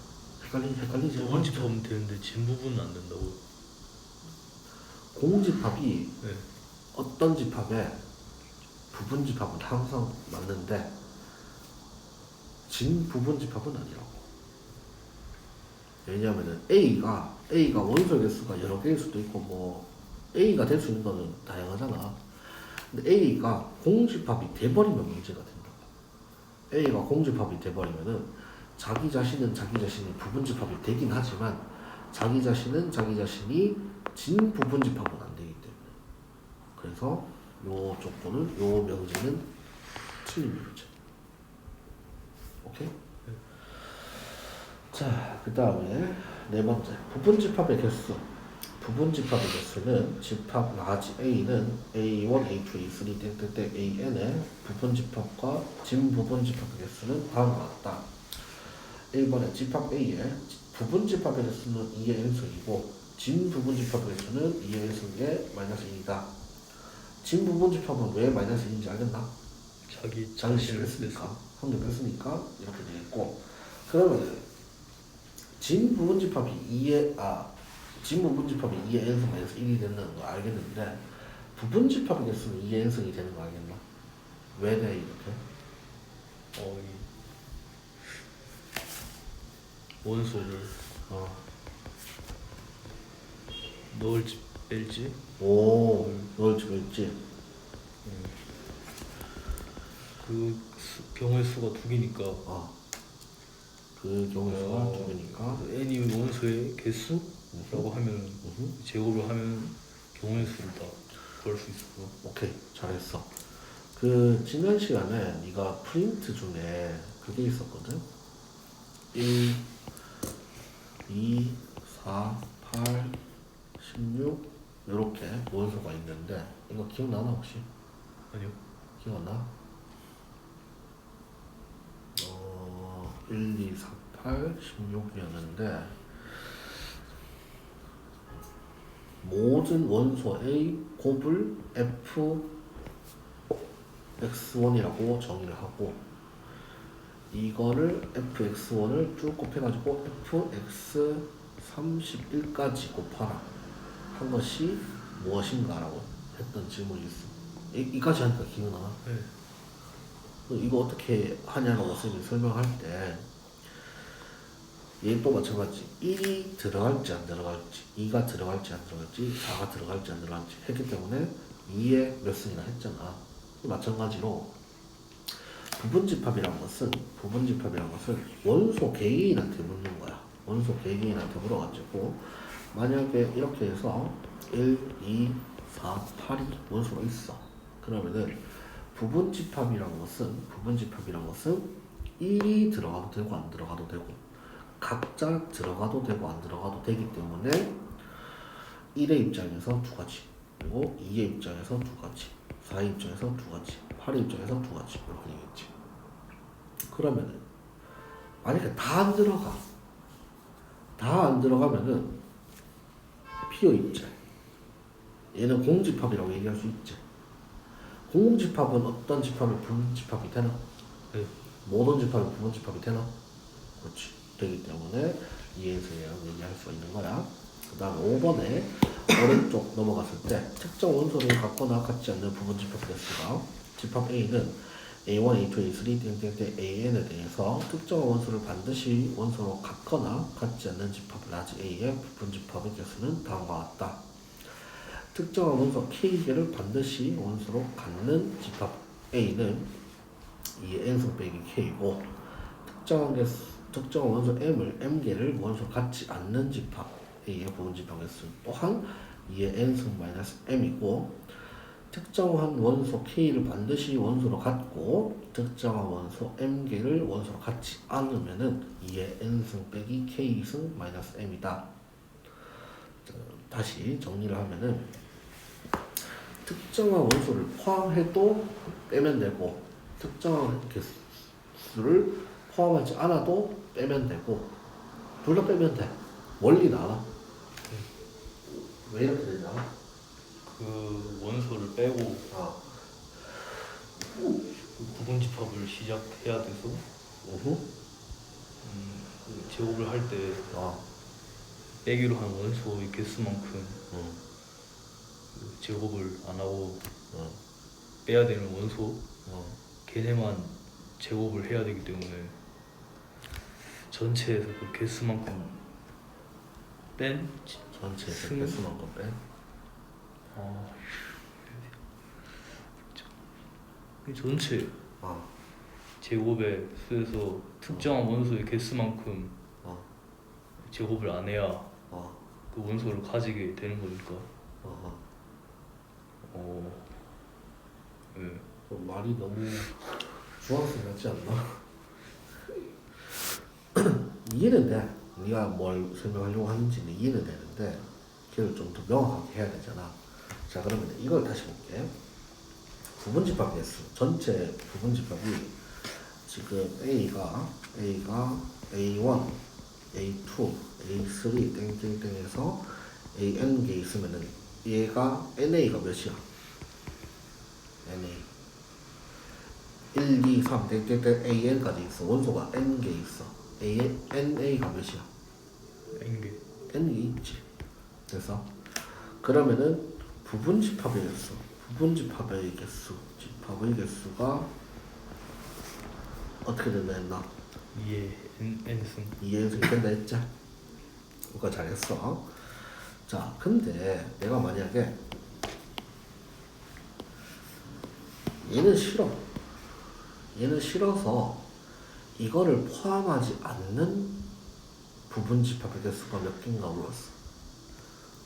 헷갈리지? 부분집합은 되는데 진부분은 안 된다고. 공집합이 네. 어떤 집합에 부분집합은 항상 맞는데 진부분집합은 아니라고. 왜냐하면 A가 원소의 개수가 여러 개일 수도 있고 뭐 A가 될 수 있는 거는 다양하잖아. 근데 A가 공집합이 돼버리면 문제가 된다고. A가 공집합이 돼버리면은 자기 자신은 자기 자신이 부분집합이 되긴 하지만 자기 자신은 자기 자신이 진부분집합은 안 되기 때문에 그래서 요 조건은 요 명제는 틀린 문제. 오케이? 자, 그 다음에 네 번째 부분집합의 개수. 부분집합의 개수는 집합 라지 A는 A1, A2, A3 땡땡땡 AN의 부분집합과 진부분집합의 개수는 다음과 같다. 1번에 집합 A의 부분집합의 개수는 2의 n승이고 진부분집합의 개수는 2의 n승의 마이너스 1이다. 진부분집합은 왜 마이너스 1인지 알겠나? 자기 자기식을 했으니까 한개 뺐으니까 이렇게 되겠고, 그러면 진부분집합이 2의 n승 마이너스 1이 되는 거 알겠는데 부분집합의 개수는 2의 n승이 되는 거 알겠나? 왜 돼 이렇게? 이 원소를 넣을지 뺄지. 오, 넣을지 뺄지. 경우의 수가 두 개니까. 그 경우의 수가 두 개니까. n이 원소의 개수라고 하면 제곱을 하면 경우의 수를 다 구할 수 있어. 오케이, 잘했어. 그 지난 시간에 네가 프린트 중에 그게 있었거든. 1, 2, 4, 8, 16 이렇게 원소가 있는데 이거 기억나나 혹시? 아니요. 기억나? 1, 2, 4, 8, 16이었는데 모든 원소 A 곱을 fx1이라고 정의를 하고 이거를 fx1을 쭉 곱해가지고 fx31까지 곱하라 한 것이 무엇인가라고 했던 질문이 있어. 이까지 하니까 기억나? 네. 이거 어떻게 하냐라고 선생님이 설명할 때 얘도 마찬가지 1이 들어갈지 안 들어갈지 2가 들어갈지 안 들어갈지 4가 들어갈지 안 들어갈지 했기 때문에 2에 몇 승이나 했잖아. 마찬가지로 부분집합이란 것은 원소 개개인한테 묻는 거야. 원소 개개인한테 물어가지고 만약에 이렇게 해서 1, 2, 4, 8이 원소가 있어. 그러면은 부분집합이란 것은 1이 들어가도 되고 안 들어가도 되고 각자 들어가도 되고 안 들어가도 되기 때문에 1의 입장에서 두 가지, 그리고 2의 입장에서 두 가지, 4의 입장에서 두 가지, 8의 입장에서 두 가지 이렇게 되겠지. 그러면은 만약에 다 안 들어가면은 비어있지. 얘는 공집합이라고 얘기할 수 있지. 공집합은 어떤 집합이 부분집합이 되나? 네. 모든 집합이 부분집합이 되나? 그렇지. 되기 때문에 이해해서라고 얘기할 수 있는 거야. 그 다음에 5번에 오른쪽 넘어갔을 때 특정 원소를 갖거나 갖지 않는 부분집합 개수가 집합 A는 A1, A2, A3, 땡땡땡 AN에 대해서 특정 원소를 반드시 원소로 갖거나 갖지 않는 집합 라지 A의 부분집합의 개수는 다음과 같다. 특정한 원소 K개를 반드시 원소로 갖는 집합 A는 이 n승 빼기 K고 특정한 원소 M개를 원소로 갖지 않는 집합 A의 부분집합 개수 또한 2의 n승 마이너스 M이고 특정한 원소 K를 반드시 원소로 갖고 특정한 원소 M개를 원소로 갖지 않으면은 2의 n승 빼기 K승 마이너스 M이다. 다시 정리를 하면은 특정한 원소를 포함해도 빼면 되고 특정한 개수를 포함하지 않아도 빼면 되고 둘 다 빼면 돼. 원리 나와. 왜 이렇게 되냐? 그 원소를 빼고 그 부분집합을 시작해야 돼서 그 제곱을 할 때 빼기로 한 원소의 개수만큼 그 제곱을 안 하고 빼야 되는 원소 걔네만 제곱을 해야 되기 때문에 전체에서 그 개수만큼 뺀 전체에서 개수만큼 뺀? 이 전체 제곱의 수에서 특정한 원소의 개수만큼 제곱을 안 해야 그 원소를 가지게 되는 거니까. 말이 너무 중학생 같지 않나? 이해는 돼. 네가 뭘 설명하려고 하는지는 이해는 되는데 그걸 좀 더 명확하게 해야 되잖아. 자, 그러면 이걸 다시 볼게. 부분집합 개수 전체 부분집합이 지금 A가 A1, A2, A3 땡땡땡에서 AN 개 있으면은 얘가 NA가 몇이야? NA 1, 2, 3 땡땡땡 AN까지 있어. 원소가 N 개 있어. NA가 몇이야? N개. N이 있지. 그래서 그러면은 부분집합의 개수, 부분집합의 개수, 집합의 개수가 어떻게 된다 했나? 2의 N승. 2N승 된다 했지? 그거 잘했어. 자, 근데 내가 만약에 얘는 싫어. 얘는 싫어서 이거를 포함하지 않는 부분집합의 개수가 몇 개인가 물었어.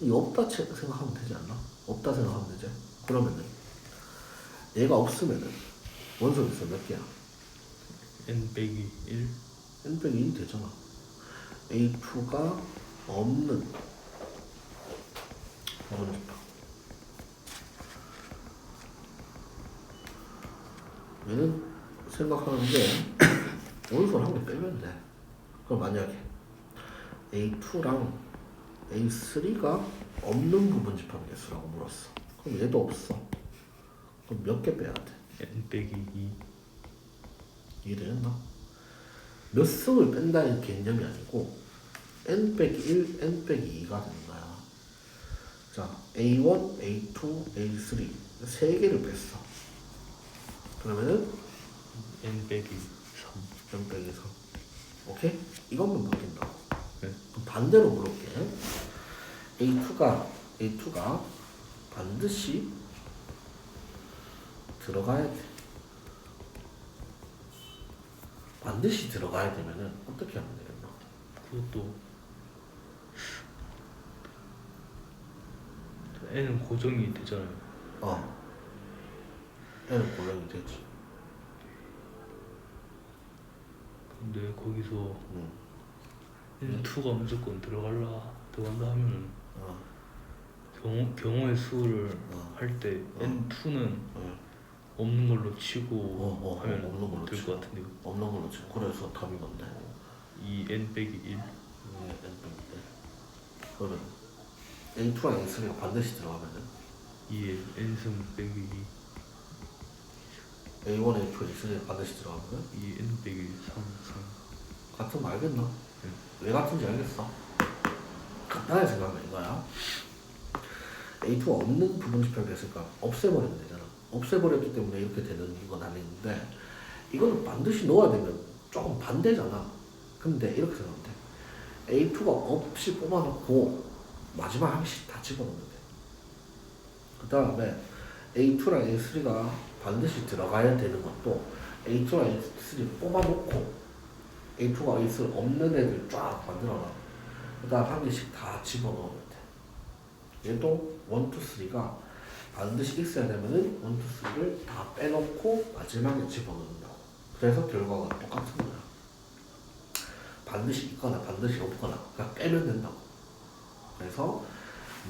이 없다 생각하면 되지 않나? 없다 생각하면 되지. 그러면은 얘가 없으면은 원소 개수 몇 개야? N 빼기 1. N 빼기 1 되잖아. A2가 없는 부분집합. 얘는 생각하는 게 원소를 한 개 빼면 돼. 그럼 만약에 A2랑 A3가 없는 부분집합 개수라고 물었어. 그럼 얘도 없어. 그럼 몇 개 빼야 돼? N 빼기 2. 이해되겠나? 몇 승을 뺀다는 개념이 아니고 N 빼기 1, N 빼기 2가 되는 거야. 자, A1, A2, A3 세 개를 뺐어. 그러면은 N 빼기 3. N 빼기 3. 오케이? 이것만 바뀐다. 네. 그럼 반대로 물을게. A2가 반드시 들어가야 돼. 반드시 들어가야 되면은 어떻게 하면 되겠나? 그것도 N은 고정이 되잖아요. N은 고정이 되지. 근데 거기서 N2가 무조건 들어간다 하면은 경우의 수를 할 때 N2는 없는 걸로 치고 하면 없는 걸로 될 치고. 것 같은데. 없는 걸로 치고. 그래서 답이 뭔데? 2N 빼기 1. N 빼기 1. 그러면 A2랑 A3가 반드시 들어가면은 2의 N승 빼기 2. A1, A2, A3가 반드시 들어가면은 2N 빼기 3승. 같은 거 알겠나? 왜 같은지 알겠어? 간단하게 생각하면 이거야. A2가 없는 부분집합이 있으니까 없애버리면 되잖아. 없애버렸기 때문에 이렇게 되는 건 아닌데 이거는 반드시 넣어야 되면 조금 반대잖아. 근데 이렇게 생각하면 돼. A2가 없이 뽑아놓고 마지막 항씩 다 집어넣으면 돼. 그 다음에 A2랑 A3가 반드시 들어가야 되는 것도 A2랑 A3 뽑아놓고 A2가 있을 없는 애들 쫙 만들어놔. 그 다음 한 개씩 다 집어넣으면 돼. 얘도 1, 2, 3가 반드시 있어야 되면은 1, 2, 3를 다 빼놓고 마지막에 집어넣는다고. 그래서 결과가 똑같은 거야. 반드시 있거나 반드시 없거나 그냥 빼면 된다고. 그래서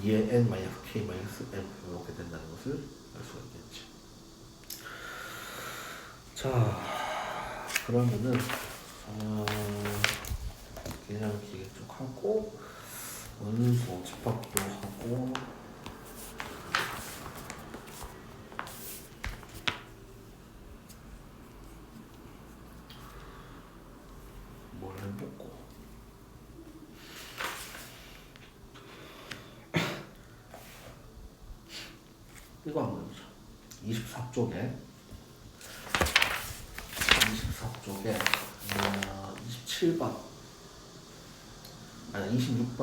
2의 n-k-m 이렇게 된다는 것을 알 수가 있겠지. 자, 그러면은 그냥 기계 쭉 하고 원소 집합도 하고 뭘 해보고 이거 한번 해보자. 24쪽에 27번 아니 26번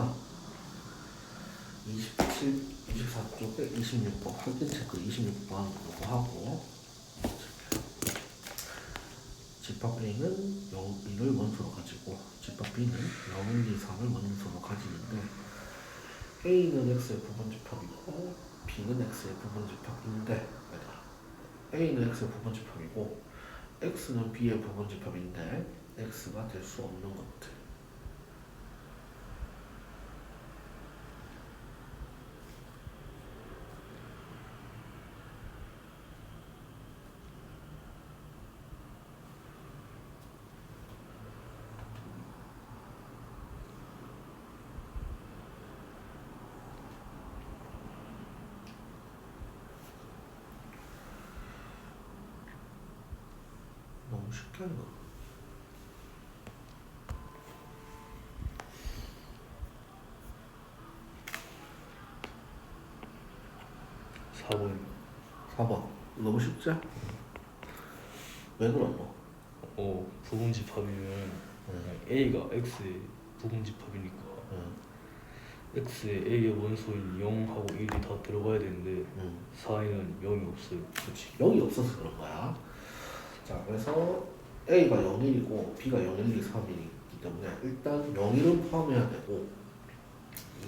24쪽에 26번 확인 체크 26번 이거 하고 집합 A는 1을 원소로 가지고 집합 B는 0, 1, 2, 3을 원소로 가지는데 A는 X의 부분집합이고 B는 X의 부분집합인데 A는 X의 부분집합이고 x는 b의 부분집합인데 x가 될 수 없는 것들. 너무 쉽게 하는 거. 4번. 4번. 너무 쉽지? 왜 그러노? 부분집합이면 A가 X의 부분집합이니까 X에 A의 원소인 0하고 1이 다 들어가야 되는데 4에는 0이 없어요. 그렇지. 0이 없어서 그런 거야. 자, 그래서 A가 0일이고 B가 0, 1, 2, 3이기 때문에 일단 0, 1은 포함해야 되고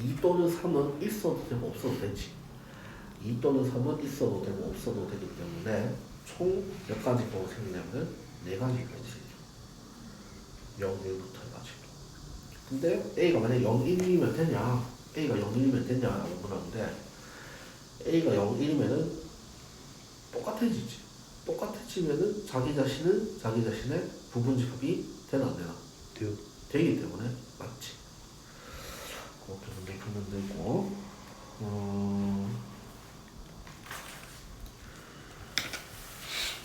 2 또는 3은 있어도 되고 없어도 되지. 2 또는 3은 있어도 되고 없어도 되기 때문에 총 몇 가지 경우 생기냐면 4가지가 있어요. 0, 1부터 해가지고. 근데 A가 만약 0, 1이면 되냐? A가 0, 1이면 되냐라고 물었는데 A가 0, 1이면은 똑같아지지. 똑같아지면은 자기 자신의 부분집합이 되나 안 되나? 돼요. 되기 때문에 맞지. 그렇게 문제 풀면 되고.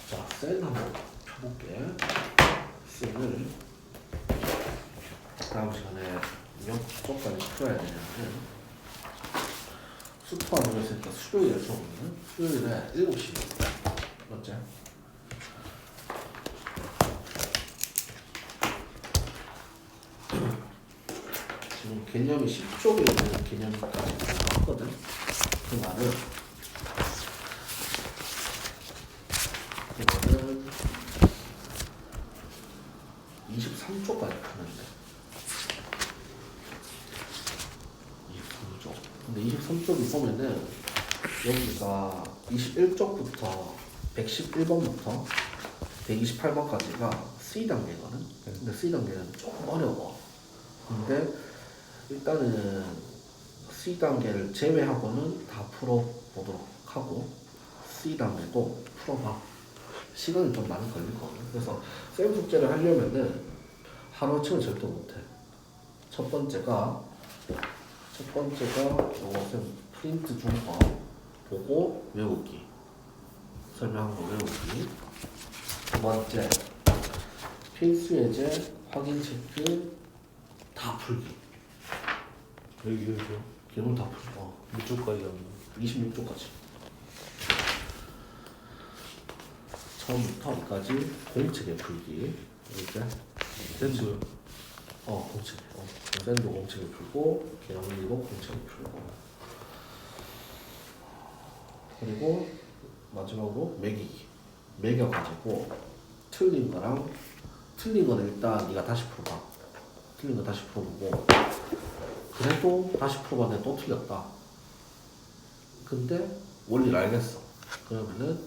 자, 셀 한번 펴볼게. 셀을 다음 시간에 몇 쪽까지 풀어야 되냐면 수포하는 했으니까 수요일에 수업이거든. 수요일에 7시. 맞지? 지금 개념이 10쪽에 있는 개념까지 나왔거든. 그 말은 23쪽까지 푸는데 23쪽. 근데 23쪽이 보면은 여기가 21쪽부터 111번부터 128번까지가 C단계거든. 근데 C단계는 조금 어려워. 근데 일단은 C단계를 제외하고는 다 풀어보도록 하고 C단계도 풀어봐. 시간이 좀 많이 걸릴 거거든. 그래서 쌤 숙제를 하려면은 하루아침에 절대 못해. 첫 번째가 요거 쌤 프린트 준거 보고 외우기. 설명한 거 외우기. 두 번째 필수 예제 확인 체크 다 풀기. 여기요? 기본 다 풀기. 몇 쪽까지 하는 26쪽까지. 처음부터 여기까지 공책에 풀기. 이제 댄스요? 공책. 샌도 공책에 풀고 개념리도 공책에 풀고. 그리고 마지막으로 매기기. 매겨가지고 틀린 거는 일단 네가 다시 풀어봐. 틀린 거 다시 풀어보고 그래도 다시 풀어봤는데 또 틀렸다. 근데 원리를 알겠어. 그러면은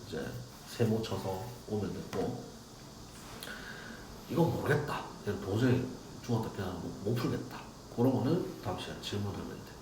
이제 세모 쳐서 오면 되고 이거 모르겠다. 그냥 도저히 중학교 때는 못 풀겠다. 그러면은 다음 시간에 질문하면 돼.